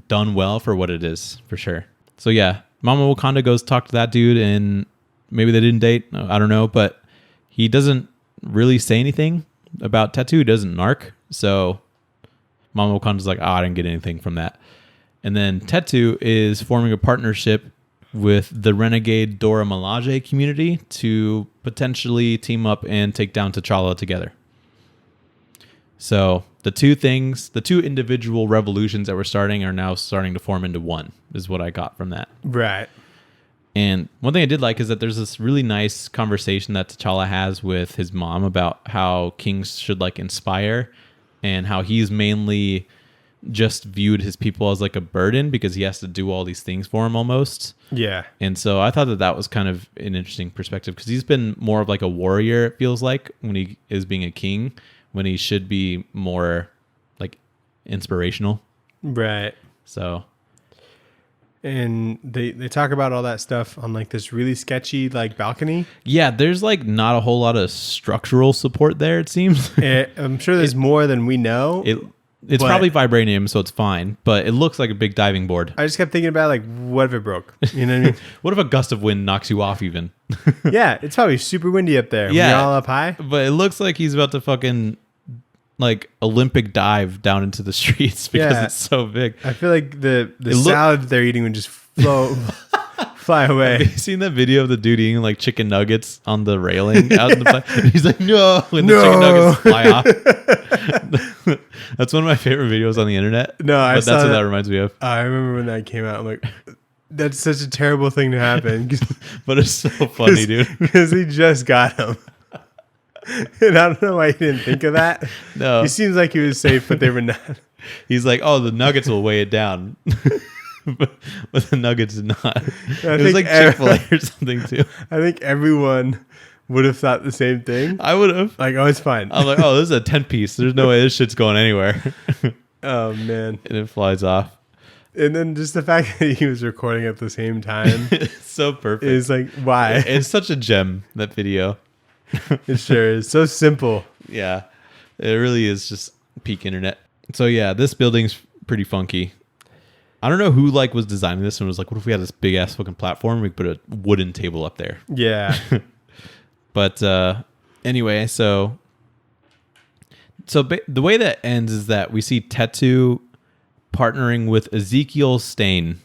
done well for what it is, for sure. So yeah, Mama Wakanda goes talk to that dude, and maybe they didn't date. I don't know, but he doesn't really say anything about Tetu. He doesn't narc. So Mama Wakanda's like, I didn't get anything from that. And then Tetu is forming a partnership with the renegade Dora Milaje community to potentially team up and take down T'Challa together. So the two individual revolutions that we're starting are now starting to form into one, is what I got from that. Right. And one thing I did like is that there's this really nice conversation that T'Challa has with his mom about how kings should like inspire, and how he's mainly just viewed his people as like a burden because he has to do all these things for him almost. Yeah. And so I thought that was kind of an interesting perspective, because he's been more of like a warrior, it feels like, when he is being a king, when he should be more like inspirational. Right. So. And they talk about all that stuff on like this really sketchy like balcony. Yeah, there's like not a whole lot of structural support there, it seems. I'm sure there's more than we know. It's probably vibranium, so it's fine, but it looks like a big diving board. I just kept thinking about like, what if it broke? You know what I mean? What if a gust of wind knocks you off even? Yeah, it's probably super windy up there. Yeah. We're all up high. But it looks like he's about to fucking like Olympic dive down into the streets because it's so big. I feel like the salad they're eating would just fly away. Have you seen that video of the dude eating like chicken nuggets on the railing out in the plane? He's like, no, when the chicken nuggets fly off. That's one of my favorite videos on the internet. No, but that's what that reminds me of. I remember when that came out. I'm like, that's such a terrible thing to happen. But it's so funny, dude. Because he just got him. And I don't know why he didn't think of that. No. He seems like he was safe, but they were not. He's like, oh, the nuggets will weigh it down. but the nuggets did not. It was like Chick-fil-A or something too. I think everyone would have thought the same thing. I would have. Like, oh, it's fine. I'm like, oh, this is a 10-piece. There's no way this shit's going anywhere. Oh, man. And it flies off. And then just the fact that he was recording at the same time. It's so perfect. Is like, why? It's such a gem, that video. It sure is. So simple. Yeah. It really is just peak internet. So yeah, this building's pretty funky. I don't know who like was designing this and was like, what if we had this big ass fucking platform? We could put a wooden table up there. Yeah. But anyway, so the way that ends is that we see Tetu partnering with Ezekiel Stain.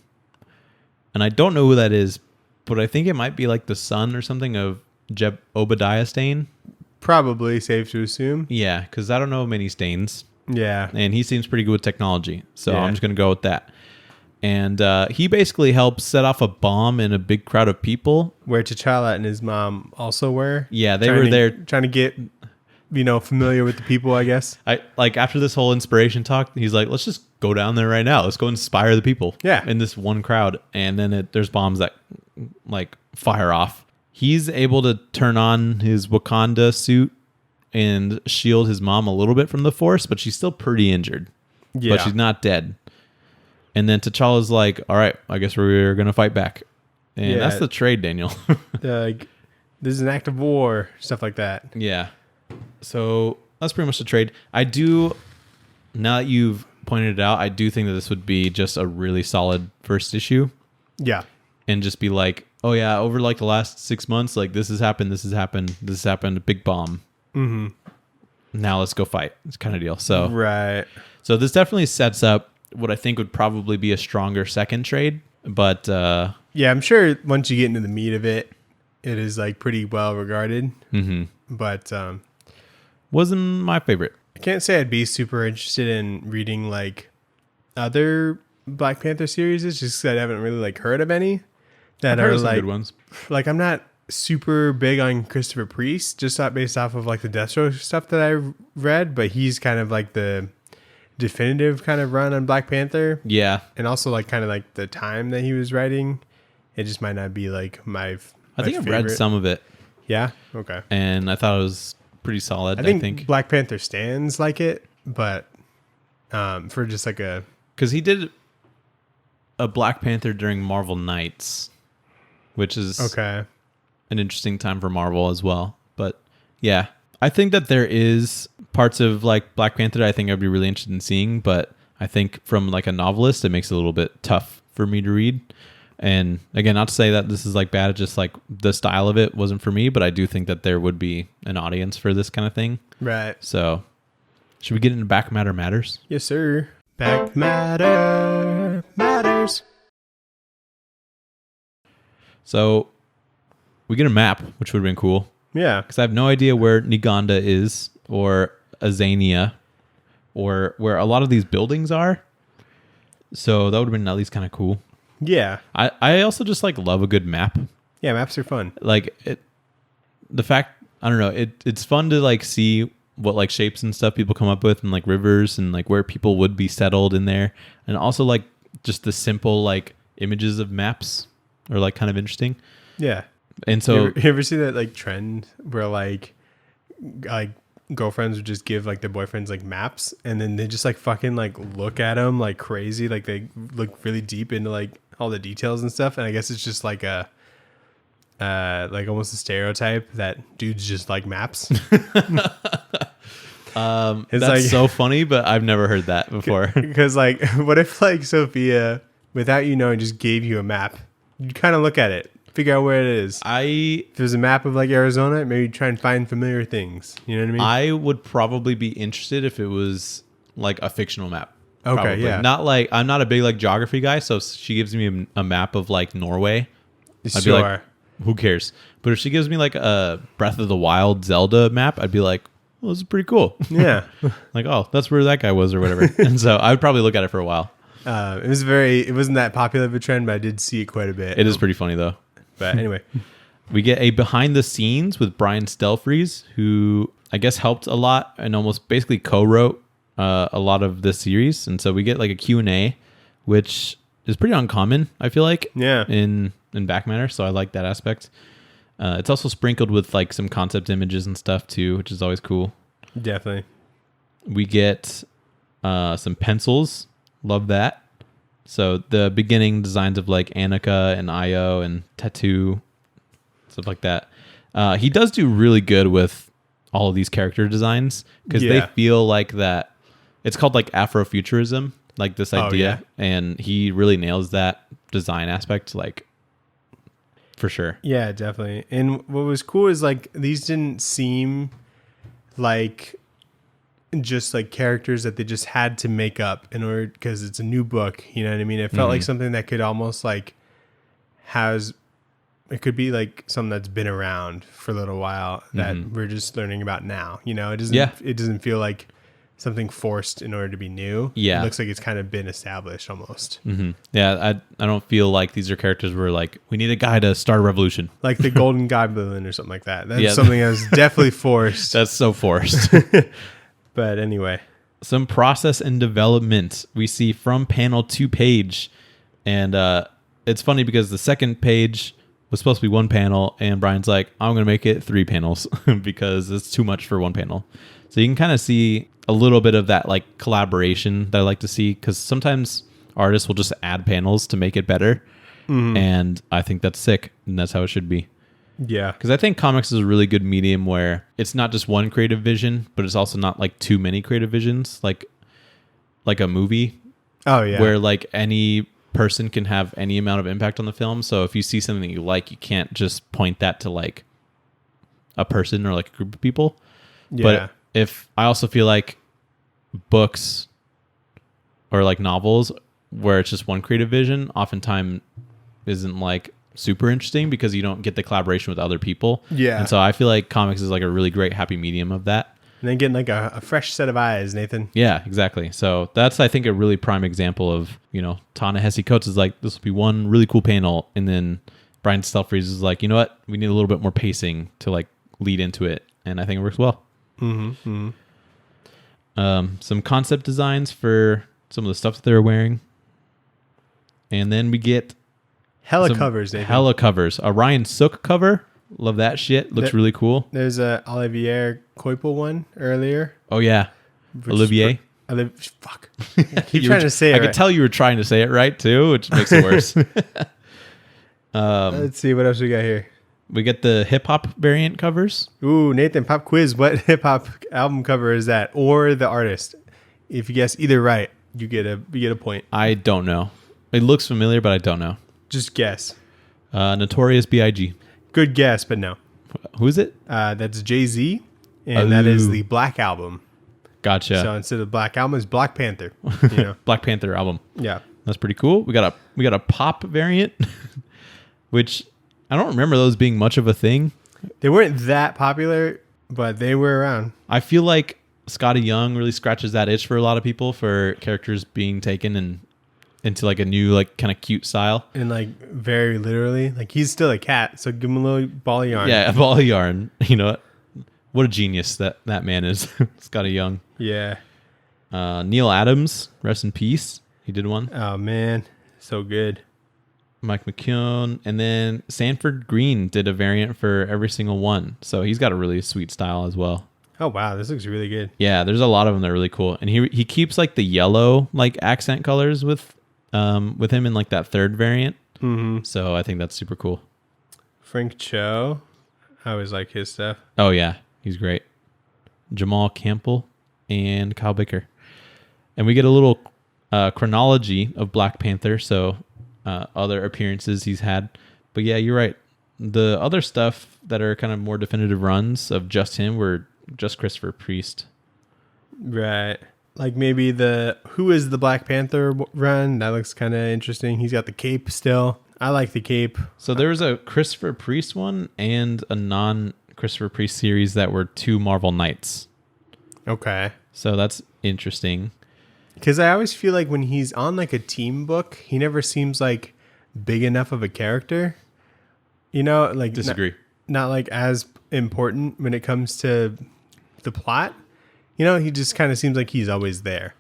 And I don't know who that is, but I think it might be like the son or something of Obadiah Stain. Probably safe to assume. Yeah, because I don't know many Stains. Yeah. And he seems pretty good with technology. So I'm just going to go with that. And he basically helps set off a bomb in a big crowd of people. Where T'Challa and his mom also were. Yeah, they were there. Trying to get, familiar with the people, I guess. After this whole inspiration talk, he's like, let's just go down there right now. Let's go inspire the people. Yeah. In this one crowd. And then there's bombs that like fire off. He's able to turn on his Wakanda suit and shield his mom a little bit from the Force, but she's still pretty injured. Yeah. But she's not dead. And then T'Challa's like, all right, I guess we're going to fight back. And that's the trade, Daniel. This is an act of war, stuff like that. Yeah. So that's pretty much the trade. I do, now that you've pointed it out, I do think that this would be just a really solid first issue. Yeah. And just be like, oh yeah, over like the last 6 months, like this has happened, a big bomb. Mm-hmm. Now let's go fight. It's kind of deal. So right. So this definitely sets up what I think would probably be a stronger second trade. But yeah, I'm sure once you get into the meat of it, it is like pretty well regarded. Mm-hmm. But wasn't my favorite. I can't say I'd be super interested in reading like other Black Panther series, just because I haven't really like heard of any that are like good ones. Like I'm not super big on Christopher Priest, just based off of like the Deathstroke stuff that I read, but he's kind of like the definitive kind of run on Black Panther. Yeah. And also like kind of like the time that he was writing, it just might not be like my I think favorite. I've read some of it. Yeah. Okay. And I thought it was pretty solid. I think Black Panther stands like it, but for just like a, because he did a Black Panther during Marvel Nights, which is okay, an interesting time for Marvel as well. But yeah, I think that there is parts of like Black Panther that I think I'd be really interested in seeing, but I think from like a novelist, it makes it a little bit tough for me to read. And again, not to say that this is like bad, just like the style of it wasn't for me, but I do think that there would be an audience for this kind of thing. right? So should we get into Back Matter Matters? Yes, sir. Back matter matters. So we get a map, which would have been cool. Yeah. Because I have no idea where Niganda is or Azania or where a lot of these buildings are. So that would have been at least kind of cool. Yeah. I also just like love a good map. Yeah, maps are fun. Like the fact, I don't know, it's fun to like see what like shapes and stuff people come up with and like rivers and like where people would be settled in there. And also like just the simple like images of maps are like kind of interesting. Yeah. And so you ever see that like trend where like girlfriends would just give like their boyfriends like maps and then they just like fucking like look at them like crazy, like they look really deep into like all the details and stuff. And I guess it's just like a like almost a stereotype that dudes just like maps. That's like, so funny, but I've never heard that before. Because like, what if like Sophia, without you knowing, just gave you a map? You kind of look at it, figure out where it is. If there's a map of like Arizona, maybe try and find familiar things. You know what I mean? I would probably be interested if it was like a fictional map. Okay, probably. yeah. Not like, I'm not a big like geography guy, so if she gives me a map of like Norway, I'd be like, who cares? But if she gives me like a Breath of the Wild Zelda map, I'd be like, well, this is pretty cool. Yeah. Like, oh, that's where that guy was or whatever. And so I would probably look at it for a while. It wasn't that popular of a trend, but I did see it quite a bit. It is pretty funny though. But anyway, we get a behind the scenes with Brian Stelfreeze, who I guess helped a lot and almost basically co-wrote a lot of this series. And so we get like a Q&A, which is pretty uncommon, I feel like, in back matter. So I like that aspect. It's also sprinkled with like some concept images and stuff too, which is always cool. Definitely. We get some pencils. Love that. So the beginning designs of like Annika and Io and Tattoo, stuff like that. He does do really good with all of these character designs because they feel like that. It's called like Afrofuturism, like this idea. And he really nails that design aspect, like for sure. Yeah, definitely. And what was cool is like these didn't seem like just like characters that they just had to make up in order, because it's a new book, you know what I mean? It felt like something that could almost like it could be like something that's been around for a little while that we're just learning about now, you know? It doesn't feel like something forced in order to be new. Yeah. It looks like it's kind of been established almost. Yeah, I don't feel like these are characters where like, we need a guy to start a revolution. Like the Golden Goblin or something like that. That's something that was definitely forced. That's so forced. But anyway. Some process and development we see from panel to page. And it's funny because the second page was supposed to be one panel, and Brian's like, I'm going to make it 3 panels because it's too much for one panel. So you can kind of see a little bit of that like collaboration that I like to see, because sometimes artists will just add panels to make it better. And I think that's sick, and that's how it should be. Yeah. Because I think comics is a really good medium where it's not just one creative vision, but it's also not like too many creative visions, like a movie. Oh, yeah. Where like any person can have any amount of impact on the film. So if you see something that you like, you can't just point that to like a person or like a group of people. Yeah. But if I also feel like books or like novels where it's just one creative vision, oftentimes isn't like super interesting because you don't get the collaboration with other people. Yeah. And so I feel like comics is like a really great happy medium of that. And then getting like a fresh set of eyes, Nathan. Yeah, exactly. So that's, I think, a really prime example of, you know, Ta-Nehisi Coates is like, this will be one really cool panel. And then Brian Stelfreeze is like, you know what? We need a little bit more pacing to like lead into it. And I think it works well. Some concept designs for some of the stuff that they're wearing. And then we get covers, Nathan. Hella covers. A Ryan Sook cover. Love that shit. Looks really cool. There's a Olivier Coipel one earlier. Oh, yeah. Olivier. Fuck. I keep trying to say it I could tell you were trying to say it right, too, which makes it worse. Let's see. What else we got here? We get the hip-hop variant covers. Ooh, Nathan, pop quiz. What hip-hop album cover is that? Or the artist? If you guess either right, you get a point. I don't know. It looks familiar, but I don't know. Just guess. Notorious B.I.G. Good guess, but no. Who is it? That's Jay-Z, and that is the Black Album. Gotcha. So instead of Black Album, it's Black Panther. You know? Black Panther album. Yeah, that's pretty cool. We got a pop variant, which I don't remember those being much of a thing. They weren't that popular, but they were around. I feel like Scotty Young really scratches that itch for a lot of people for characters being taken and into like a new like kind of cute style, and like very literally, like he's still a cat, so give him a little ball of yarn. Yeah, a ball of yarn. You know what a genius that man is. Scotty Young. Yeah. Neil Adams, rest in peace. He did one. Oh man, so good. Mike McKeown, and then Sanford Green did a variant for every single one, so he's got a really sweet style as well. Oh wow, this looks really good. Yeah, there's a lot of them that are really cool, and he keeps like the yellow like accent colors with him in like that third variant. So I think that's super cool. Frank Cho, I always like his stuff. Oh yeah, he's great. Jamal Campbell, and Kyle Baker. And we get a little chronology of Black Panther, so other appearances he's had. But yeah, you're right. The other stuff that are kind of more definitive runs of just him were just Christopher Priest. Right. Like maybe who is the Black Panther run? That looks kind of interesting. He's got the cape still. I like the cape. So there was a Christopher Priest one and a non-Christopher Priest series that were 2 Marvel Knights. Okay. So that's interesting. Because I always feel like when he's on like a team book, he never seems like big enough of a character. You know, like disagree. Not like as important when it comes to the plot. You know, he just kind of seems like he's always there.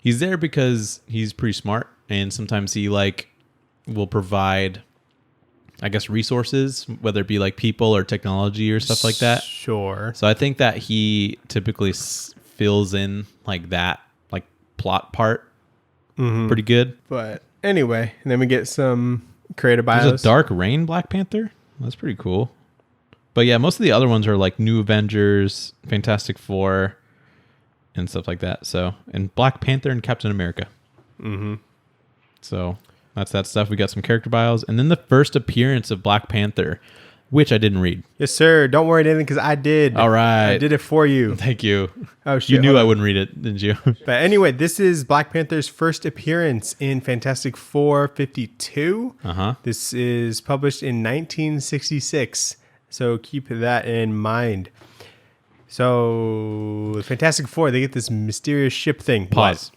He's there because he's pretty smart, and sometimes he will provide, I guess, resources, whether it be like people or technology or stuff like that. Sure. So I think that he typically fills in like that, like plot part pretty good. But anyway, and then we get some creative bios. There's a Dark Reign Black Panther. That's pretty cool. But yeah, most of the other ones are like New Avengers, Fantastic Four, and stuff like that. So, and Black Panther and Captain America. So that's that stuff. We got some character bios, and then the first appearance of Black Panther, which I didn't read. Yes, sir. Don't worry, Nathan, because I did. All right, I did it for you. Thank you. Oh shit! You knew I wouldn't read it, didn't you? But anyway, this is Black Panther's first appearance in Fantastic Four 52. This is published in 1966, so keep that in mind. So, Fantastic Four, they get this mysterious ship thing. Pause.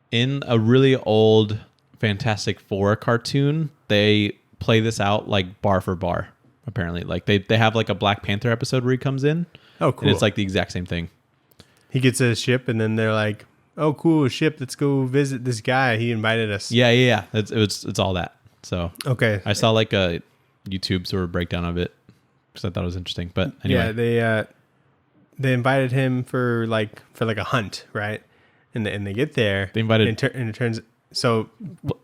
In a really old Fantastic Four cartoon, they play this out like bar for bar, apparently. Like they have like a Black Panther episode where he comes in. Oh, cool. And it's like the exact same thing. He gets a ship, and then they're like, oh, cool, ship, let's go visit this guy. He invited us. Yeah. It's all that. So, okay. I saw like a YouTube sort of breakdown of it because I thought it was interesting. But anyway. Yeah, they invited him for like a hunt, right? And they get there. They invited, and it turns so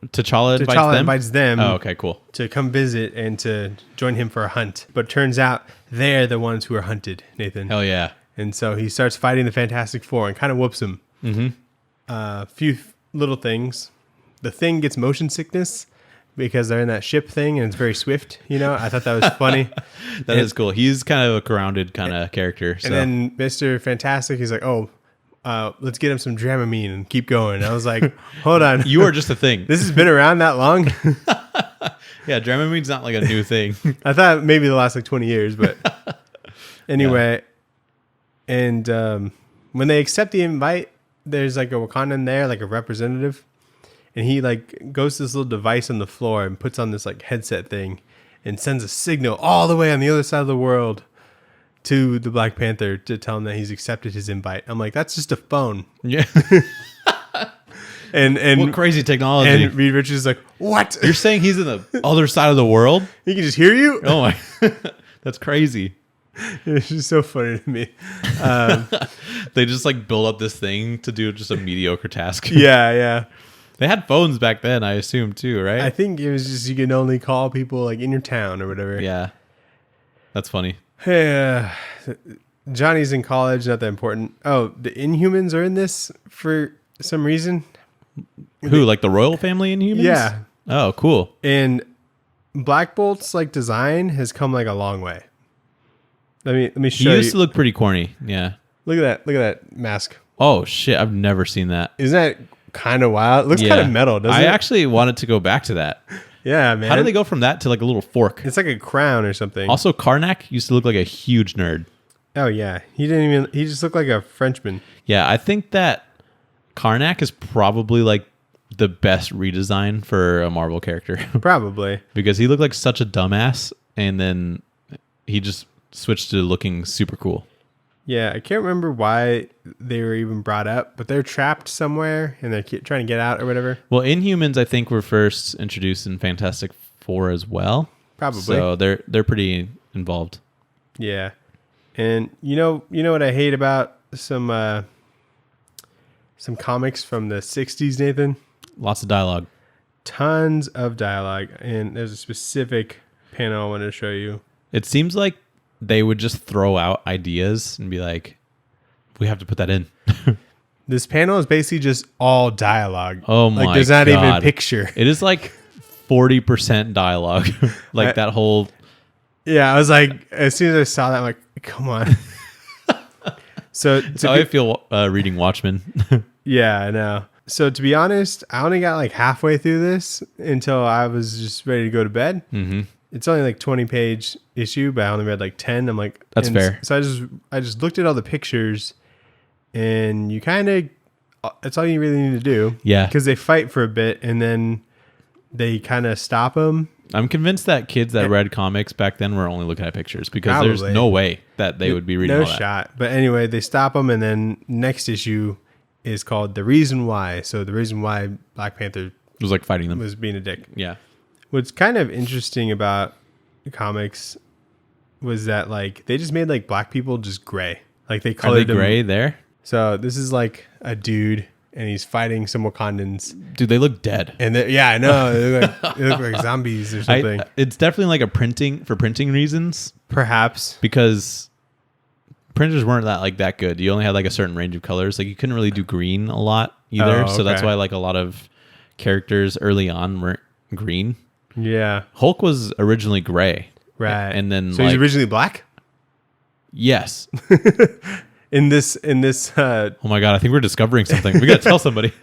T'Challa invites them. Oh, okay, cool. To come visit and to join him for a hunt. But turns out they're the ones who are hunted, Nathan. Hell yeah! And so he starts fighting the Fantastic Four and kind of whoops them. A few little things. The Thing gets motion sickness because they're in that ship thing and it's very swift. You know, I thought that was funny. That is cool. He's kind of a grounded kind of character. So. And then Mr. Fantastic, he's like, let's get him some Dramamine and keep going. I was like, hold on. You are just a thing. This has been around that long? Yeah, Dramamine's not like a new thing. I thought maybe the last like 20 years, but anyway. Yeah. And when they accept the invite, there's like a Wakandan there, like a representative. And he like goes to this little device on the floor and puts on this like headset thing and sends a signal all the way on the other side of the world to the Black Panther to tell him that he's accepted his invite. I'm like, that's just a phone. Yeah. and what crazy technology. And Reed Richards is like, what? You're saying he's in the other side of the world? He can just hear you? Oh my. That's crazy. It's just so funny to me. They just like build up this thing to do just a mediocre task. Yeah. They had phones back then, I assume, too, right? I think it was just you can only call people like in your town or whatever. Yeah. That's funny. Yeah. Johnny's in college, not that important. Oh, the Inhumans are in this for some reason. Who, like the royal family Inhumans? Yeah. Oh, cool. And Black Bolt's like design has come like a long way. Let me show you. He used to look pretty corny. Yeah. Look at that mask. Oh shit, I've never seen that. Isn't that kind of wild? It looks kind of metal, doesn't it? I actually wanted to go back to that. Yeah, man. How did they go from that to like a little fork? It's like a crown or something. Also, Karnak used to look like a huge nerd. Oh yeah, he just looked like a Frenchman. Yeah, I think that Karnak is probably like the best redesign for a Marvel character. Probably. Because he looked like such a dumbass, and then he just switched to looking super cool. Yeah, I can't remember why they were even brought up, but they're trapped somewhere and they're trying to get out or whatever. Well, Inhumans, I think, were first introduced in Fantastic Four as well. Probably. So they're pretty involved. Yeah, and you know what I hate about some comics from the 60s, Nathan? Lots of dialogue. Tons of dialogue, and there's a specific panel I want to show you. It seems like they would just throw out ideas and be like, We have to put that in. This panel is basically just all dialogue. Oh my god. There's not even picture. It is like 40% dialogue. Like that whole... Yeah, I was like, as soon as I saw that, I'm like, come on. So that's how I feel reading Watchmen. Yeah, I know. So to be honest, I only got like halfway through this until I was just ready to go to bed. Mm-hmm. It's only like 20-page issue, but I only read like 10. I'm like, that's fair. So I just looked at all the pictures, and you kind of, that's all you really need to do. Yeah. Because they fight for a bit, and then they kind of stop them. I'm convinced that kids that read comics back then were only looking at pictures, because there's no way that they would be reading all that. No shot. But anyway, they stop them, and then next issue is called The Reason Why. So the reason why Black Panther was like fighting them, was being a dick. Yeah. What's kind of interesting about the comics was that like they just made like black people just gray. Like they colored them gray there. So this is like a dude, and he's fighting some Wakandans. Dude, they look dead. And yeah, I know. They look like zombies or something. It's definitely like for printing reasons. Perhaps. Because printers weren't that good. You only had like a certain range of colors. Like you couldn't really do green a lot either. So that's why like a lot of characters early on weren't green. Yeah. Hulk was originally gray. Right. And then so he's originally black? Yes. In this oh my god, I think we're discovering something. We got to tell somebody.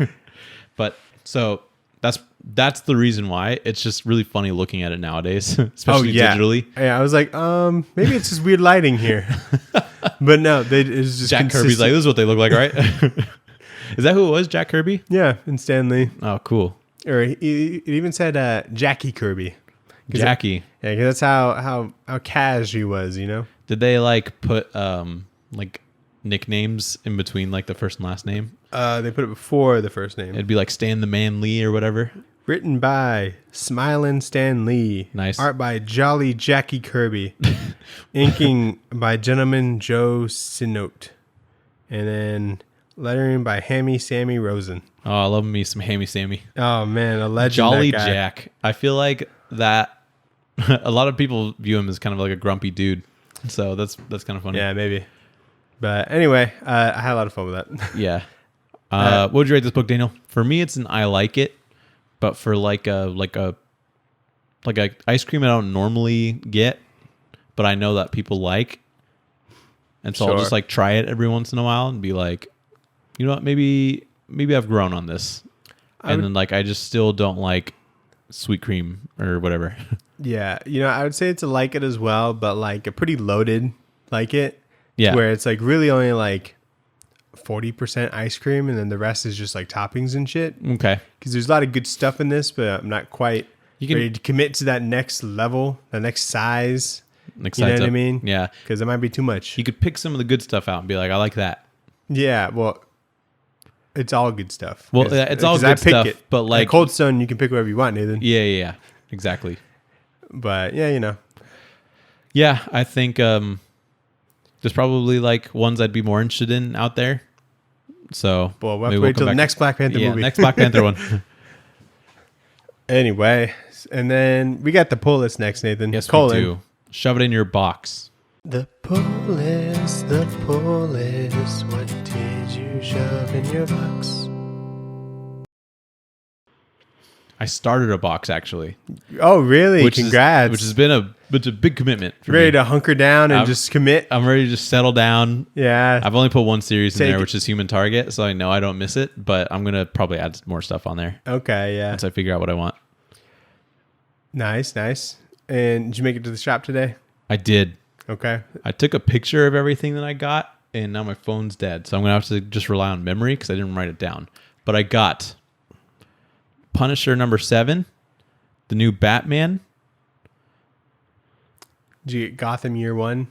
But so that's the reason why. It's just really funny looking at it nowadays, especially digitally. Yeah, I was like, maybe it's just weird lighting here. But no, it's just Jack Kirby's like, this is what they look like, right? Is that who it was? Jack Kirby? Yeah, and Stan Lee. Oh, cool. Or it even said Jackie Kirby. Jackie. Yeah, because that's how cash he was, you know? Did they like put like nicknames in between like the first and last name? They put it before the first name. It'd be like Stan the Man Lee or whatever. Written by Smilin' Stan Lee. Nice. Art by Jolly Jackie Kirby. Inking by Gentleman Joe Sinote. And then lettering by Hammy Sammy Rosen. Oh, I love me some Hammy Sammy. Oh man, a legend. Jolly Jack. I feel like that a lot of people view him as kind of like a grumpy dude. So that's kind of funny. Yeah, maybe. But anyway, I had a lot of fun with that. Yeah. What would you rate this book, Daniel? For me, it's an I like it, but for like a ice cream I don't normally get, but I know that people like, and so I'll just like try it every once in a while and be like, you know what, maybe I've grown on this, and then like I just still don't like sweet cream or whatever. Yeah, I would say it's a like it as well, but like a pretty loaded like it. Yeah, where it's like really only like 40% ice cream, and then the rest is just like toppings and shit. Okay. Because there's a lot of good stuff in this, but I'm not quite ready to commit to that next level, the next size. You know what I mean? Yeah. Because it might be too much. You could pick some of the good stuff out and be like, I like that. Yeah, well, it's all good stuff. Well, it's all good stuff, but like Cold Stone, you can pick whatever you want, Nathan. Yeah. Exactly. But yeah, Yeah, I think there's probably like ones I'd be more interested in out there. So we'll have to wait till the next Black Panther movie. Next Black Panther one. Anyway, and then we got the pull list next, Nathan. Yes, we do. Shove it in your box. The pull list. What did you shove in your box? I started a box actually. Oh, really? Congrats. Which has been a big commitment for me. Ready to hunker down and just commit? I'm ready to just settle down. Yeah. I've only put one series in there, which is Human Target, so I know I don't miss it, but I'm going to probably add more stuff on there. Okay, yeah. Once I figure out what I want. Nice. And did you make it to the shop today? I did. Okay. I took a picture of everything that I got, and now my phone's dead, so I'm going to have to just rely on memory because I didn't write it down. But I got Punisher #7, the new Batman. Did you get Gotham Year 1?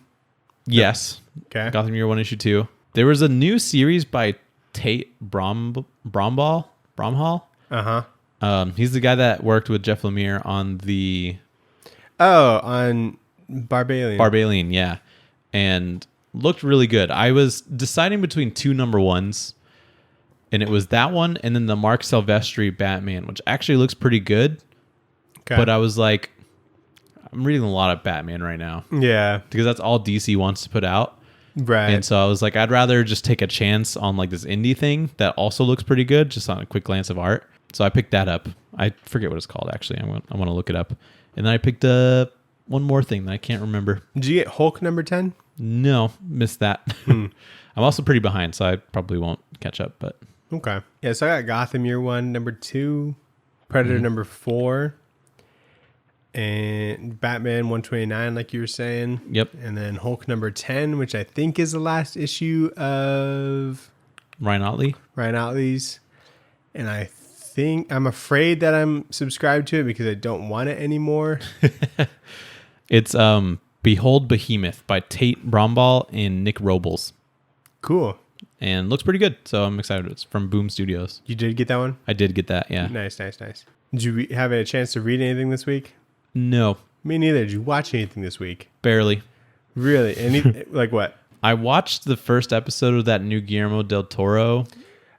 Yes. Okay. Gotham Year 1 issue 2. There was a new series by Tate Bromhall. Uh-huh. He's the guy that worked with Jeff Lemire on the... Oh, on Barbalian. Barbalian, yeah. And looked really good. I was deciding between two #1s. And it was that one and then the Mark Silvestri Batman, which actually looks pretty good. Okay. But I was like, I'm reading a lot of Batman right now. Yeah. Because that's all DC wants to put out. Right. And so I was like, I'd rather just take a chance on like this indie thing that also looks pretty good, just on a quick glance of art. So I picked that up. I forget what it's called, actually. I want to look it up. And then I picked up one more thing that I can't remember. Did you get Hulk number 10? No, missed that. I'm also pretty behind, so I probably won't catch up. But Okay. Yeah, so I got Gotham Year 1, number 2, Predator number 4, and Batman 129, like you were saying. Yep. And then Hulk number 10, which I think is the last issue of Ryan Otley's. And I'm afraid that I'm subscribed to it because I don't want it anymore. It's Behold Behemoth by Tate Bromball and Nick Robles. Cool. And looks pretty good, so I'm excited. It's from Boom Studios. You did get that one? I did get that, yeah. Nice. Did you have a chance to read anything this week? No. Me neither. Did you watch anything this week? Barely. Really? Like what? I watched the first episode of that new Guillermo del Toro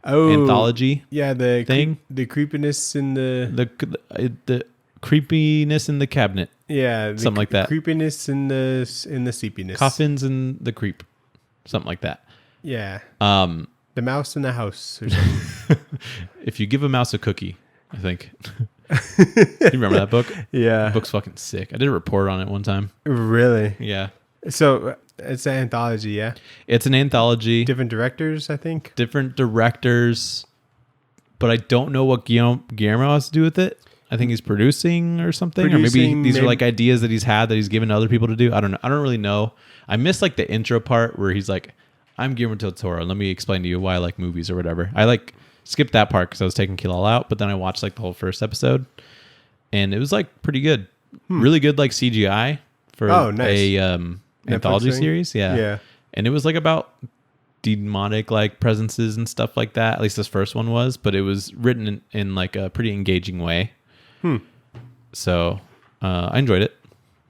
anthology. Yeah, the thing. The creepiness in the creepiness in the cabinet. Yeah, something like that. Creepiness in the seepiness. Coffins in the creep. Something like that. Yeah. The mouse in the house or something. If you give a mouse a cookie, I think. Do you remember that book? Yeah. The book's fucking sick. I did a report on it one time. Really? Yeah. So it's an anthology, yeah? It's an anthology. Different directors, I think? Different directors. But I don't know what Guillermo has to do with it. I think he's producing or something. Or maybe these are like ideas that he's had that he's given to other people to do. I don't know. I don't really know. I missed like the intro part where he's like, I'm Guillermo del Toro. Let me explain to you why I like movies or whatever. I like skipped that part because I was taking Kilal out, but then I watched like the whole first episode and it was like pretty good. Really good like CGI for a anthology series. Yeah. And it was like about demonic like presences and stuff like that. At least this first one was, but it was written in like a pretty engaging way. So I enjoyed it.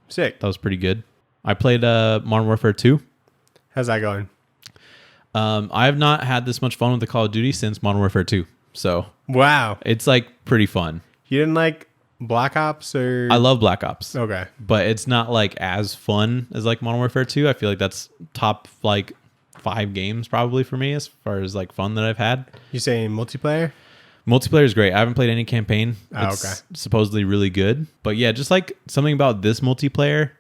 Sick. That was pretty good. I played Modern Warfare 2. How's that going? I have not had this much fun with the Call of Duty since Modern Warfare 2. So wow, it's like pretty fun. You didn't like Black Ops or? I love Black Ops. Okay, but it's not like as fun as like Modern Warfare 2. I feel like that's top like 5 games probably for me as far as like fun that I've had. You saying multiplayer? Multiplayer is great. I haven't played any campaign. It's supposedly really good. But yeah, just like something about this multiplayer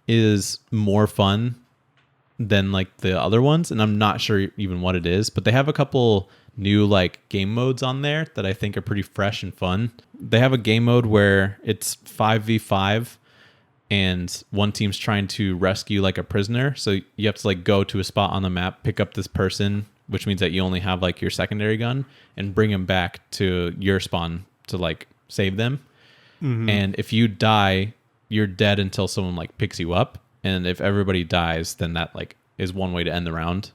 is more fun than like the other ones. And I'm not sure even what it is. But they have a couple new like game modes on there that I think are pretty fresh and fun. They have a game mode where it's 5v5 and one team's trying to rescue like a prisoner. So you have to like go to a spot on the map, pick up this person, which means that you only have like your secondary gun, and bring them back to your spawn to like save them. And if you die, you're dead until someone like picks you up. And if everybody dies, then that like is one way to end the round.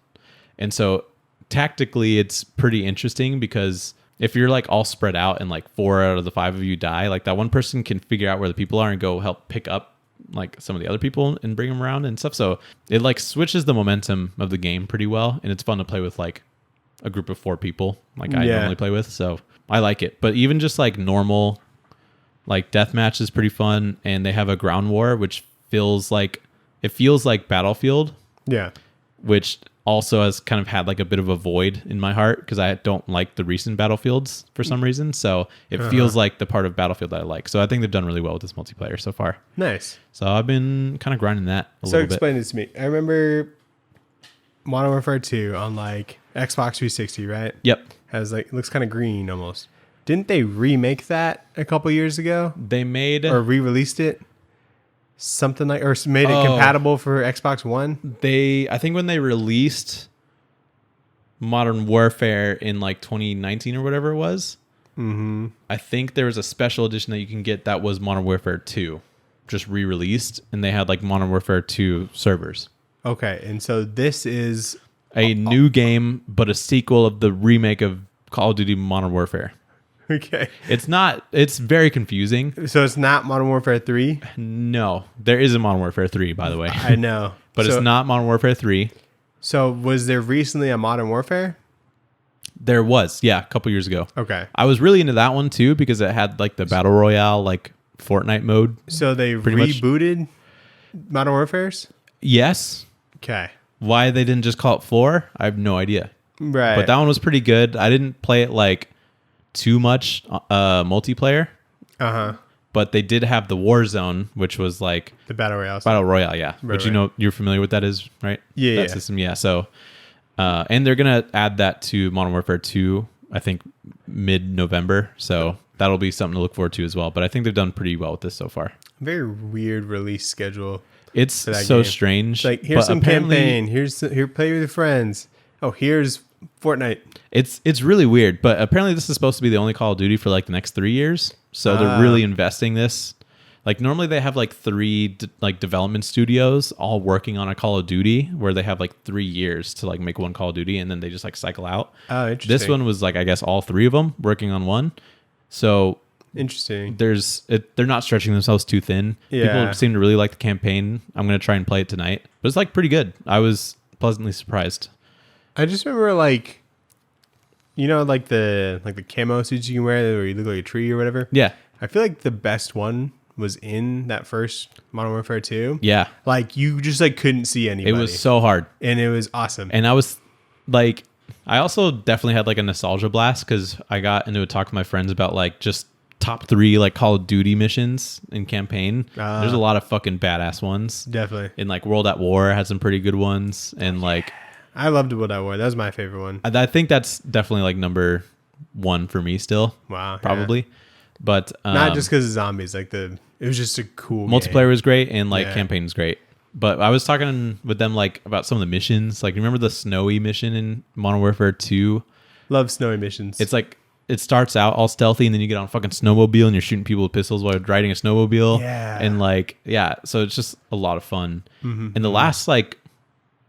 And so tactically it's pretty interesting because if you're like all spread out and like 4 out of the 5 of you die, like that one person can figure out where the people are and go help pick up like some of the other people and bring them around and stuff. So it like switches the momentum of the game pretty well, and it's fun to play with like a group of 4 people like I normally play with. So I like it. But even just like normal like deathmatch is pretty fun, and they have a ground war which feels like Battlefield. Yeah. Which also has kind of had like a bit of a void in my heart because I don't like the recent Battlefields for some reason. So it feels like the part of Battlefield that I like. So I think they've done really well with this multiplayer so far. Nice. So I've been kind of grinding that a little bit. So explain this to me. I remember Modern Warfare 2 on like Xbox 360, right? Yep. Has like, it looks kind of green almost. Didn't they remake that a couple years ago? They made... Or re-released it? Something like, or made it compatible for Xbox One? I think when they released Modern Warfare in like 2019 or whatever it was, I think there was a special edition that you can get that was Modern Warfare 2, just re-released, and they had like Modern Warfare 2 servers. Okay, and so this is a new game, but a sequel of the remake of Call of Duty Modern Warfare. Okay. It's very confusing. So it's not Modern Warfare 3? No. There is a Modern Warfare 3, by the way. I know. But it's not Modern Warfare 3. So was there recently a Modern Warfare? There was, yeah, a couple years ago. Okay. I was really into that one too because it had like the Battle Royale, like Fortnite mode. So they rebooted Modern Warfares? Yes. Okay. Why they didn't just call it 4, I have no idea. Right. But that one was pretty good. I didn't play it like too much multiplayer. But they did have the Warzone, which was like the Battle Royale. Battle Royale, yeah. Right, Which you know you're familiar with that is, right? Yeah. That system, yeah. So and they're gonna add that to Modern Warfare 2, I think mid-November. So that'll be something to look forward to as well. But I think they've done pretty well with this so far. Very weird release schedule. It's so strange. It's like, here's some campaign. Here, play with your friends. Oh, here's Fortnite. It's really weird, but apparently this is supposed to be the only Call of Duty for like the next 3 years. So they're really investing this. Like normally they have like 3 like development studios all working on a Call of Duty where they have like 3 years to like make one Call of Duty and then they just like cycle out. Oh, interesting. This one was like I guess all 3 of them working on one. So interesting. They're not stretching themselves too thin. Yeah. People seem to really like the campaign. I'm gonna try and play it tonight. But it's like pretty good. I was pleasantly surprised. I just remember like, you know, like the camo suits you can wear where you look like a tree or whatever. Yeah. I feel like the best one was in that first Modern Warfare 2. Yeah. Like you just like couldn't see anybody. It was so hard. And it was awesome. And I was like, I also definitely had like a nostalgia blast because I got into a talk with my friends about like just top 3 like Call of Duty missions in campaign. There's a lot of fucking badass ones. Definitely. And like World at War had some pretty good ones. And like I loved World at War. That was my favorite one. I think that's definitely like number 1 for me still. Wow. Probably. Yeah. But not just because of zombies. Like it was just a cool multiplayer game. was great and like campaign was great. But I was talking with them like about some of the missions. Like remember the snowy mission in Modern Warfare 2? Love snowy missions. It's like it starts out all stealthy and then you get on a fucking snowmobile and you're shooting people with pistols while riding a snowmobile. Yeah. And like so it's just a lot of fun. And the last like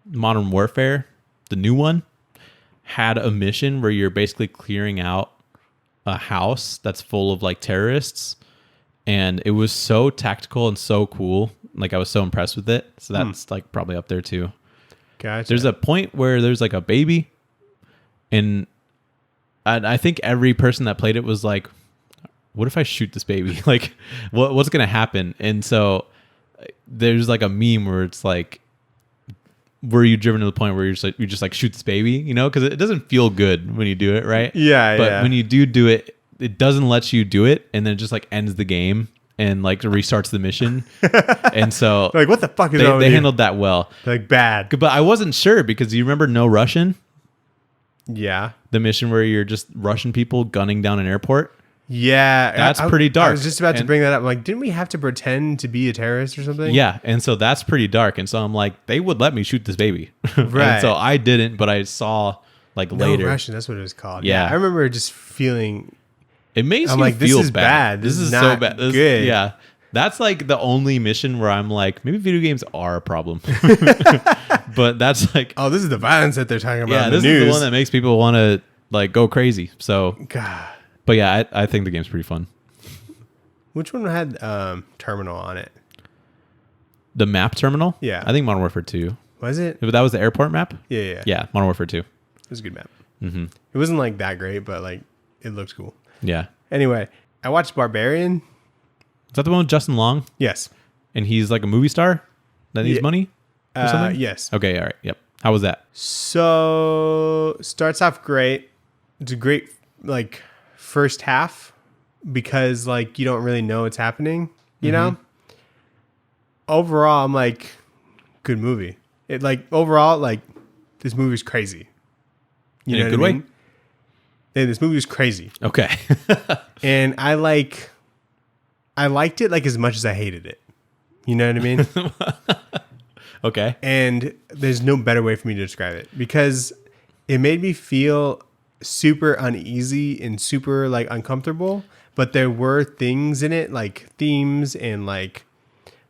Modern Warfare, the new one, had a mission where you're basically clearing out a house that's full of like terrorists, and it was so tactical and so cool. Like I was so impressed with it. So that's like probably up there too. Gotcha. There's a point where there's like a baby, and I think every person that played it was like, what if I shoot this baby? Like what's gonna happen? And so there's like a meme where it's like, were you driven to the point where you just like shoot this baby, you know, because it doesn't feel good when you do it, right? But when you do it, it doesn't let you do it, and then it just like ends the game and like restarts the mission. And so like, what the fuck is they handled that well. Like bad. But I wasn't sure because you remember No Russian? Yeah. The mission where you're just Russian people gunning down an airport. Yeah. That's pretty dark. I was just about to bring that up. I'm like, didn't we have to pretend to be a terrorist or something? Yeah. And so that's pretty dark. And so I'm like, they would let me shoot this baby. Right. And so I didn't, but I saw like later. No Russian, that's what it was called. Yeah. I remember just feeling. It makes I'm you like, feel this is bad. This is not so bad. Good. Yeah. That's like the only mission where I'm like, maybe video games are a problem. But that's like, oh, this is the violence that they're talking about. Yeah, in the this news. is the one that makes people want to like go crazy. So, God. But yeah, I think the game's pretty fun. Which one had terminal on it? The map terminal? Yeah. I think Modern Warfare 2. Was it? That was the airport map? Yeah. Yeah, Modern Warfare 2. It was a good map. Mm-hmm. It wasn't like that great, but like it looked cool. Yeah. Anyway, I watched Barbarian. Is that the one with Justin Long? Yes. And he's like a movie star that needs money or something? Yes. Okay, all right. Yep. How was that? So starts off great. It's a great like first half because like you don't really know what's happening, you know? Overall, I'm like, good movie. It like overall, like this movie's crazy. You In know a good what I mean? way? Yeah, this movie was crazy. Okay. And I liked it like as much as I hated it. You know what I mean? Okay. And there's no better way for me to describe it because it made me feel super uneasy and super like uncomfortable, but there were things in it like themes and like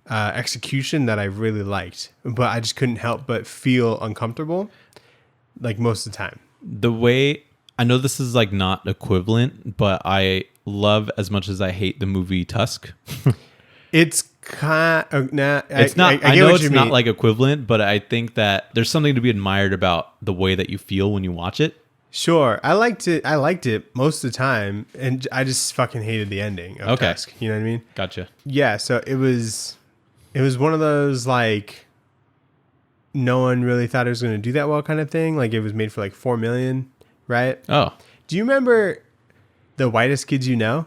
execution that I really liked, but I just couldn't help but feel uncomfortable like most of the time. The way I know this is like not equivalent, but I love as much as I hate the movie Tusk. It's kind of it's not. I know it's not like equivalent, but I think that there's something to be admired about the way that you feel when you watch it. Sure, I liked it most of the time, and I just fucking hated the ending of Tusk. You know what I mean? Gotcha. Yeah, so it was one of those like no one really thought it was going to do that well kind of thing. Like it was made for like $4 million, right? Oh. Do you remember The Whitest Kids You Know?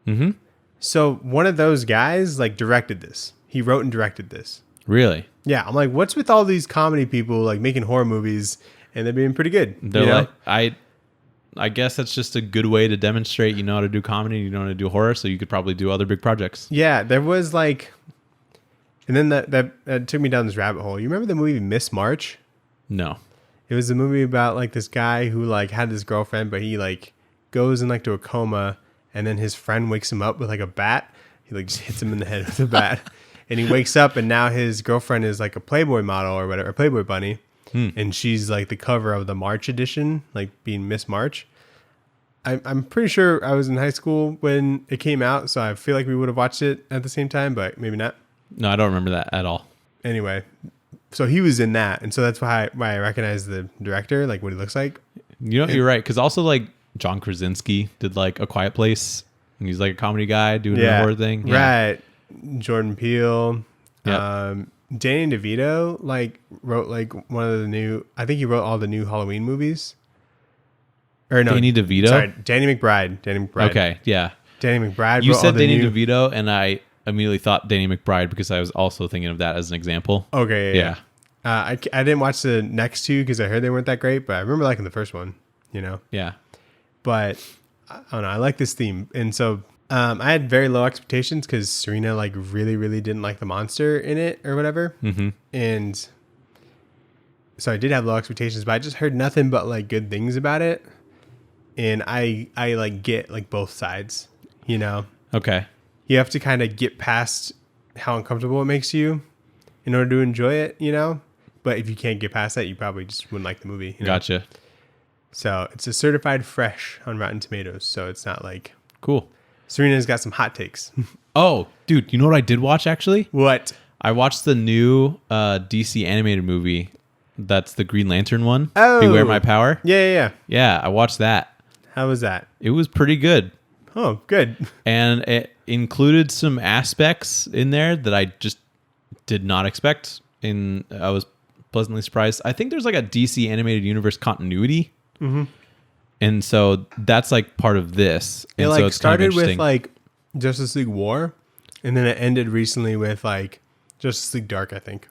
Mm-hmm. So one of those guys like directed this. He wrote and directed this. Really? Yeah. I'm like, what's with all these comedy people like making horror movies and they're being pretty good? They're like, I guess that's just a good way to demonstrate you know how to do comedy, you know how to do horror, so you could probably do other big projects. Yeah, there was like, and then that took me down this rabbit hole. You remember the movie Miss March? No. It was a movie about like this guy who like had this girlfriend, but he like goes in like to a coma, and then his friend wakes him up with like a bat. He like just hits him in the head with a bat, and he wakes up, and now his girlfriend is like a Playboy model or whatever, a Playboy bunny. And she's like the cover of the March edition, like being Miss March. I'm pretty sure I was in high school when it came out, so I feel like we would have watched it at the same time, but maybe not. No, I don't remember that at all. Anyway, so he was in that, and so that's why I recognize the director, like what he looks like. You know, you're right, because also like John Krasinski did like A Quiet Place, and he's like a comedy guy doing a horror thing. Yeah. Right. Jordan Peele. Yep. Danny DeVito like wrote like one of the new. I think he wrote all the new Halloween movies. Or no, Danny DeVito. Sorry, Danny McBride. Okay, yeah. Danny McBride. You wrote said all the Danny new... DeVito, and I immediately thought Danny McBride because I was also thinking of that as an example. Okay, yeah. I didn't watch the next two because I heard they weren't that great, but I remember liking the first one. You know. Yeah. But I don't know. I like this theme, and so. I had very low expectations because Serena like really, really didn't like the monster in it or whatever. Mm-hmm. And so I did have low expectations, but I just heard nothing but like good things about it. And I like get like both sides, you know? Okay. You have to kind of get past how uncomfortable it makes you in order to enjoy it, you know? But if you can't get past that, you probably just wouldn't like the movie. You know? Gotcha. So it's a certified fresh on Rotten Tomatoes. So it's not like... Cool. Serena's got some hot takes. Oh, dude, you know what I did watch actually? What? I watched the new DC animated movie. That's the Green Lantern one. Oh. Beware My Power. Yeah. Yeah, I watched that. How was that? It was pretty good. Oh, good. And it included some aspects in there that I just did not expect. And I was pleasantly surprised. I think there's like a DC animated universe continuity. Mm-hmm. And so that's like part of this. It and like so it's started kind of with like Justice League War, and then it ended recently with like Justice League Dark, I think.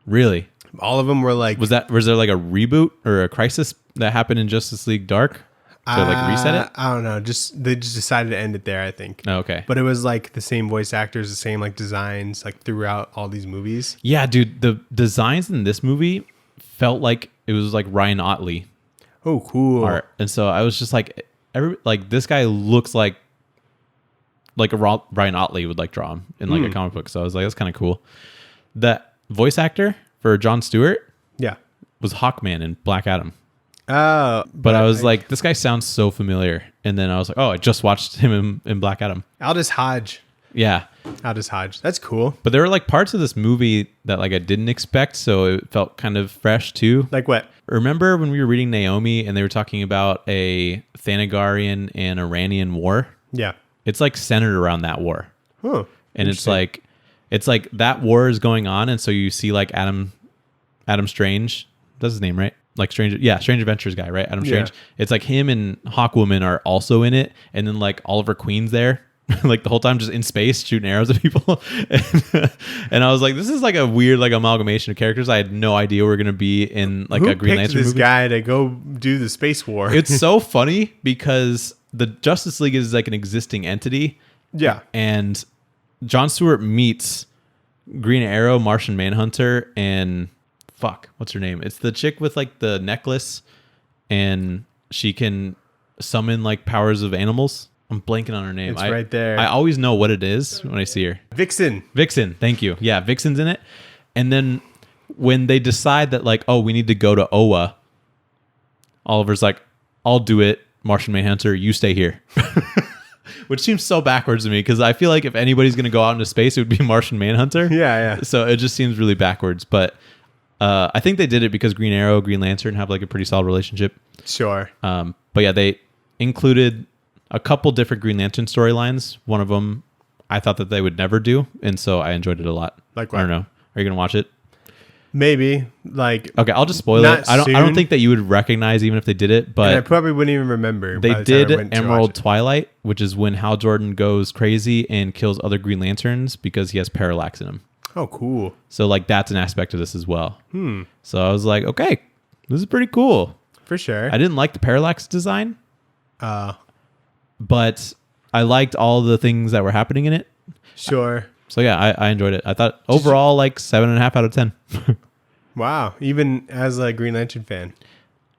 Really? All of them were like... Was there like a reboot or a crisis that happened in Justice League Dark? So like reset it? I don't know. They just decided to end it there, I think. Oh, okay. But it was like the same voice actors, the same like designs like throughout all these movies. Yeah, dude. The designs in this movie felt like it was like Ryan Otley. Oh, cool. Art. And so I was just like, this guy looks like a Ryan Otley would like draw him in like a comic book. So I was like, that's kind of cool. The voice actor for Jon Stewart was Hawkman in Black Adam. Oh. But I was like, this guy sounds so familiar. And then I was like, oh, I just watched him in Black Adam. Aldous Hodge. Yeah. Aldous Hodge. That's cool. But there were like parts of this movie that like I didn't expect. So it felt kind of fresh too. Like what? Remember when we were reading Naomi and they were talking about a Thanagarian and Iranian war? Yeah. It's like centered around that war. Huh. And it's like that war is going on. And so you see like Adam Strange. That's his name, right? Like Strange Adventures guy, right? Adam Strange. Yeah. It's like him and Hawkwoman are also in it. And then like Oliver Queen's there. Like the whole time just in space shooting arrows at people. And I was like, this is like a weird like amalgamation of characters. I had no idea we were going to be in like a Green Lantern this movie. Guy to go do the space war. It's so funny because the Justice League is like an existing entity. Yeah. And Jon Stewart meets Green Arrow, Martian Manhunter, and what's her name? It's the chick with like the necklace and she can summon like powers of animals. I'm blanking on her name. It's right there. I always know what it is when I see her. Vixen. Thank you. Yeah, Vixen's in it. And then when they decide that like, oh, we need to go to Oa, Oliver's like, I'll do it. Martian Manhunter, you stay here. Which seems so backwards to me because I feel like if anybody's going to go out into space, it would be Martian Manhunter. Yeah. So it just seems really backwards. But I think they did it because Green Arrow, Green Lantern have like a pretty solid relationship. Sure. But yeah, they included a couple different Green Lantern storylines. One of them I thought that they would never do, and so I enjoyed it a lot. Like what? I don't know. Are you going to watch it? Maybe. Like, okay, I'll just spoil it. I don't think that you would recognize even if they did it, but and I probably wouldn't even remember. They did Emerald Twilight, which is when Hal Jordan goes crazy and kills other Green Lanterns because he has parallax in him. Oh, cool. So like that's an aspect of this as well. So I was like, okay, this is pretty cool. For sure. I didn't like the parallax design. But I liked all the things that were happening in it. Sure. So yeah, I enjoyed it. I thought overall like 7.5 out of 10. Wow. Even as a Green Lantern fan.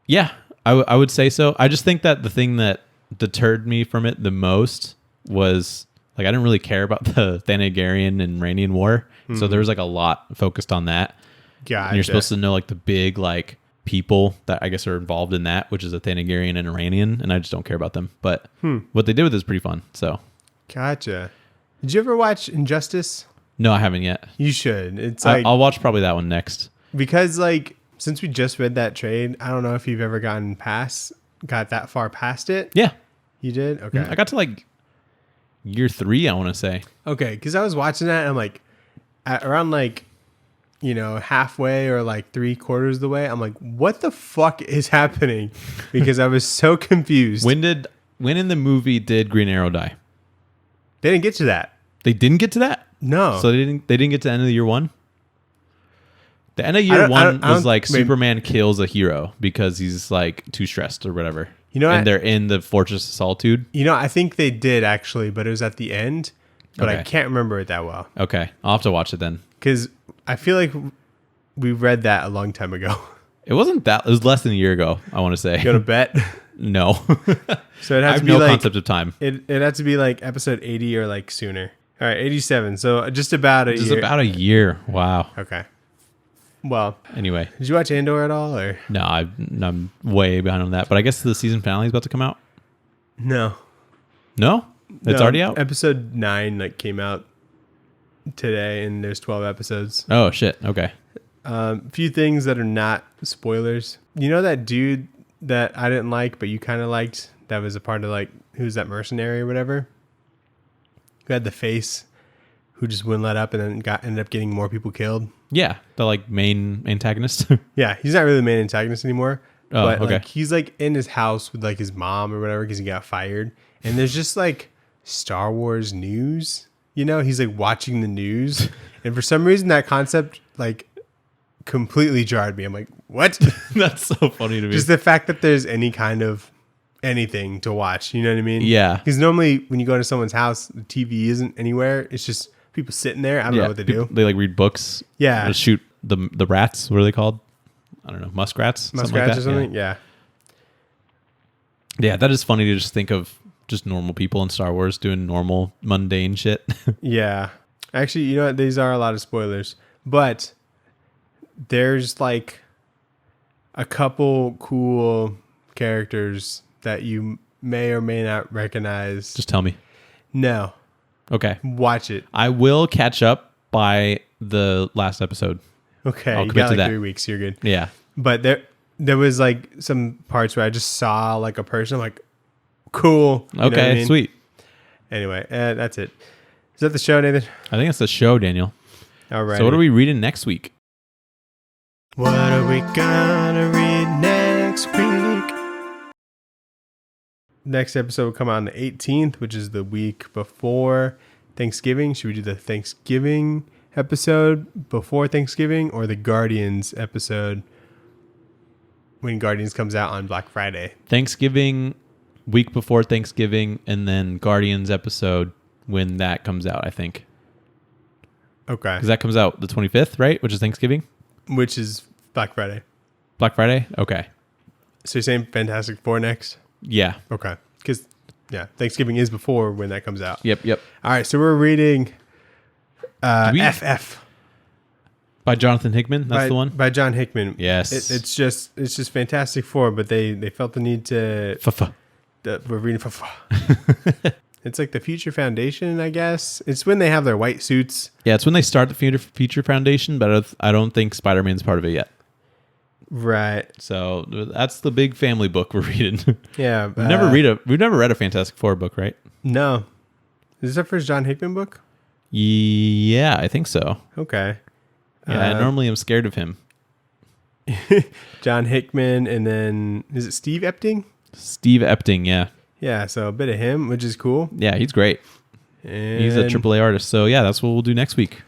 Yeah, I would say so. I just think that the thing that deterred me from it the most was like I didn't really care about the Thanagarian and Ranian War. So there was like a lot focused on that. Gotcha. And you're supposed to know like the big like people that I guess are involved in that, which is a Thanagarian and Iranian, and I just don't care about them. But what they did with it is pretty fun. So gotcha. Did you ever watch Injustice? No, I haven't yet. You should. It's like I'll watch probably that one next. Because like since we just read that trade, I don't know if you've ever got that far past it. Yeah. You did? Okay. I got to like year 3, I want to say. Okay, because I was watching that and I'm like around like halfway or like 3/4 of the way, I'm like, what the fuck is happening? Because I was so confused. When in the movie did Green Arrow die? They didn't get to that. They didn't get to that? No. So they didn't get to the end of year 1? The end of year 1 was like Superman kills a hero because he's like too stressed or whatever. And they're in the Fortress of Solitude. I think they did actually, but it was at the end. But I can't remember it that well. Okay. I'll have to watch it then. Because I feel like we read that a long time ago. It wasn't that. It was less than a year ago, I want to say. You want to bet? No. So it I has have to be no like, concept of time. It had to be like episode 80 or like sooner. All right, 87. So just about a year. Just about a year. Wow. Okay. Well, anyway. Did you watch Andor at all? Or no, I'm way behind on that. But I guess the season finale is about to come out. No. No? It's already out? Episode 9 like came out today, and there's 12 episodes. Oh, shit. Okay. A few things that are not spoilers. You know that dude that I didn't like, but you kind of liked, that was a part of like, who's that mercenary or whatever? Who had the face, who just wouldn't let up and then ended up getting more people killed. Yeah, the like main antagonist. Yeah, he's not really the main antagonist anymore. Oh, but okay. like, he's like in his house with like his mom or whatever because he got fired. And there's just like Star Wars news. He's like watching the news. And for some reason that concept like completely jarred me. I'm like, what? That's so funny to me. Just the fact that there's any kind of anything to watch. You know what I mean? Yeah. Because normally when you go to someone's house, the TV isn't anywhere. It's just people sitting there. I don't know what they do. They like read books. Yeah. Or shoot the rats. What are they called? I don't know. Muskrats? Muskrats or something? Yeah. Yeah, that is funny to just think of just normal people in Star Wars doing normal, mundane shit. Yeah. Actually, you know what? These are a lot of spoilers. But there's like a couple cool characters that you may or may not recognize. Just tell me. No. Okay. Watch it. I will catch up by the last episode. Okay. I'll you commit got to like that. 3 weeks. You're good. Yeah. But there was like some parts where I just saw like a person. I'm like, cool. You know what I mean? Sweet. Anyway, that's it. Is that the show, Nathan? I think it's the show, Daniel. All right. So what are we reading next week? What are we gonna read next week? Next episode will come out on the 18th, which is the week before Thanksgiving. Should we do the Thanksgiving episode before Thanksgiving or the Guardians episode when Guardians comes out on Black Friday? Thanksgiving, week before Thanksgiving, and then Guardians episode when that comes out, I think. Okay. Because that comes out the 25th, right? Which is Thanksgiving? Which is Black Friday. Black Friday? Okay. So you're saying Fantastic Four next? Yeah. Okay. Because, yeah, Thanksgiving is before when that comes out. Yep. All right. So we're reading FF. By Jonathan Hickman? That's the one? By John Hickman. Yes. It's just Fantastic Four, but they felt the need to... We're reading It's like the Future Foundation, I guess. It's when they have their white suits. Yeah, it's when they start the Future Foundation, but I don't think Spider-Man's part of it yet. Right. So that's the big family book we're reading. Yeah. We've never read a Fantastic Four book, right? No. Is this our first John Hickman book? Yeah, I think so. Okay. Yeah, I normally am scared of him. John Hickman, and then is it Steve Epting? Steve Epting, yeah. Yeah, so a bit of him, which is cool. Yeah, he's great. And He's a AAA artist. So yeah, that's what we'll do next week.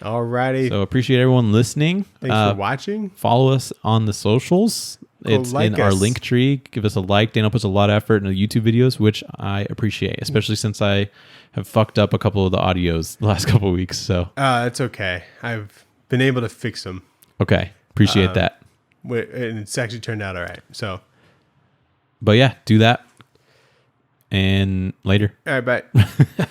Alrighty. So appreciate everyone listening. Thanks for watching. Follow us on the socials. It's like in our us. Linktree. Give us a like. Daniel puts a lot of effort into YouTube videos, which I appreciate, especially since I have fucked up a couple of the audios the last couple of weeks. So It's okay. I've been able to fix them. okay, appreciate that. And it's actually turned out all right. So, But yeah, do that. And later. all right, bye.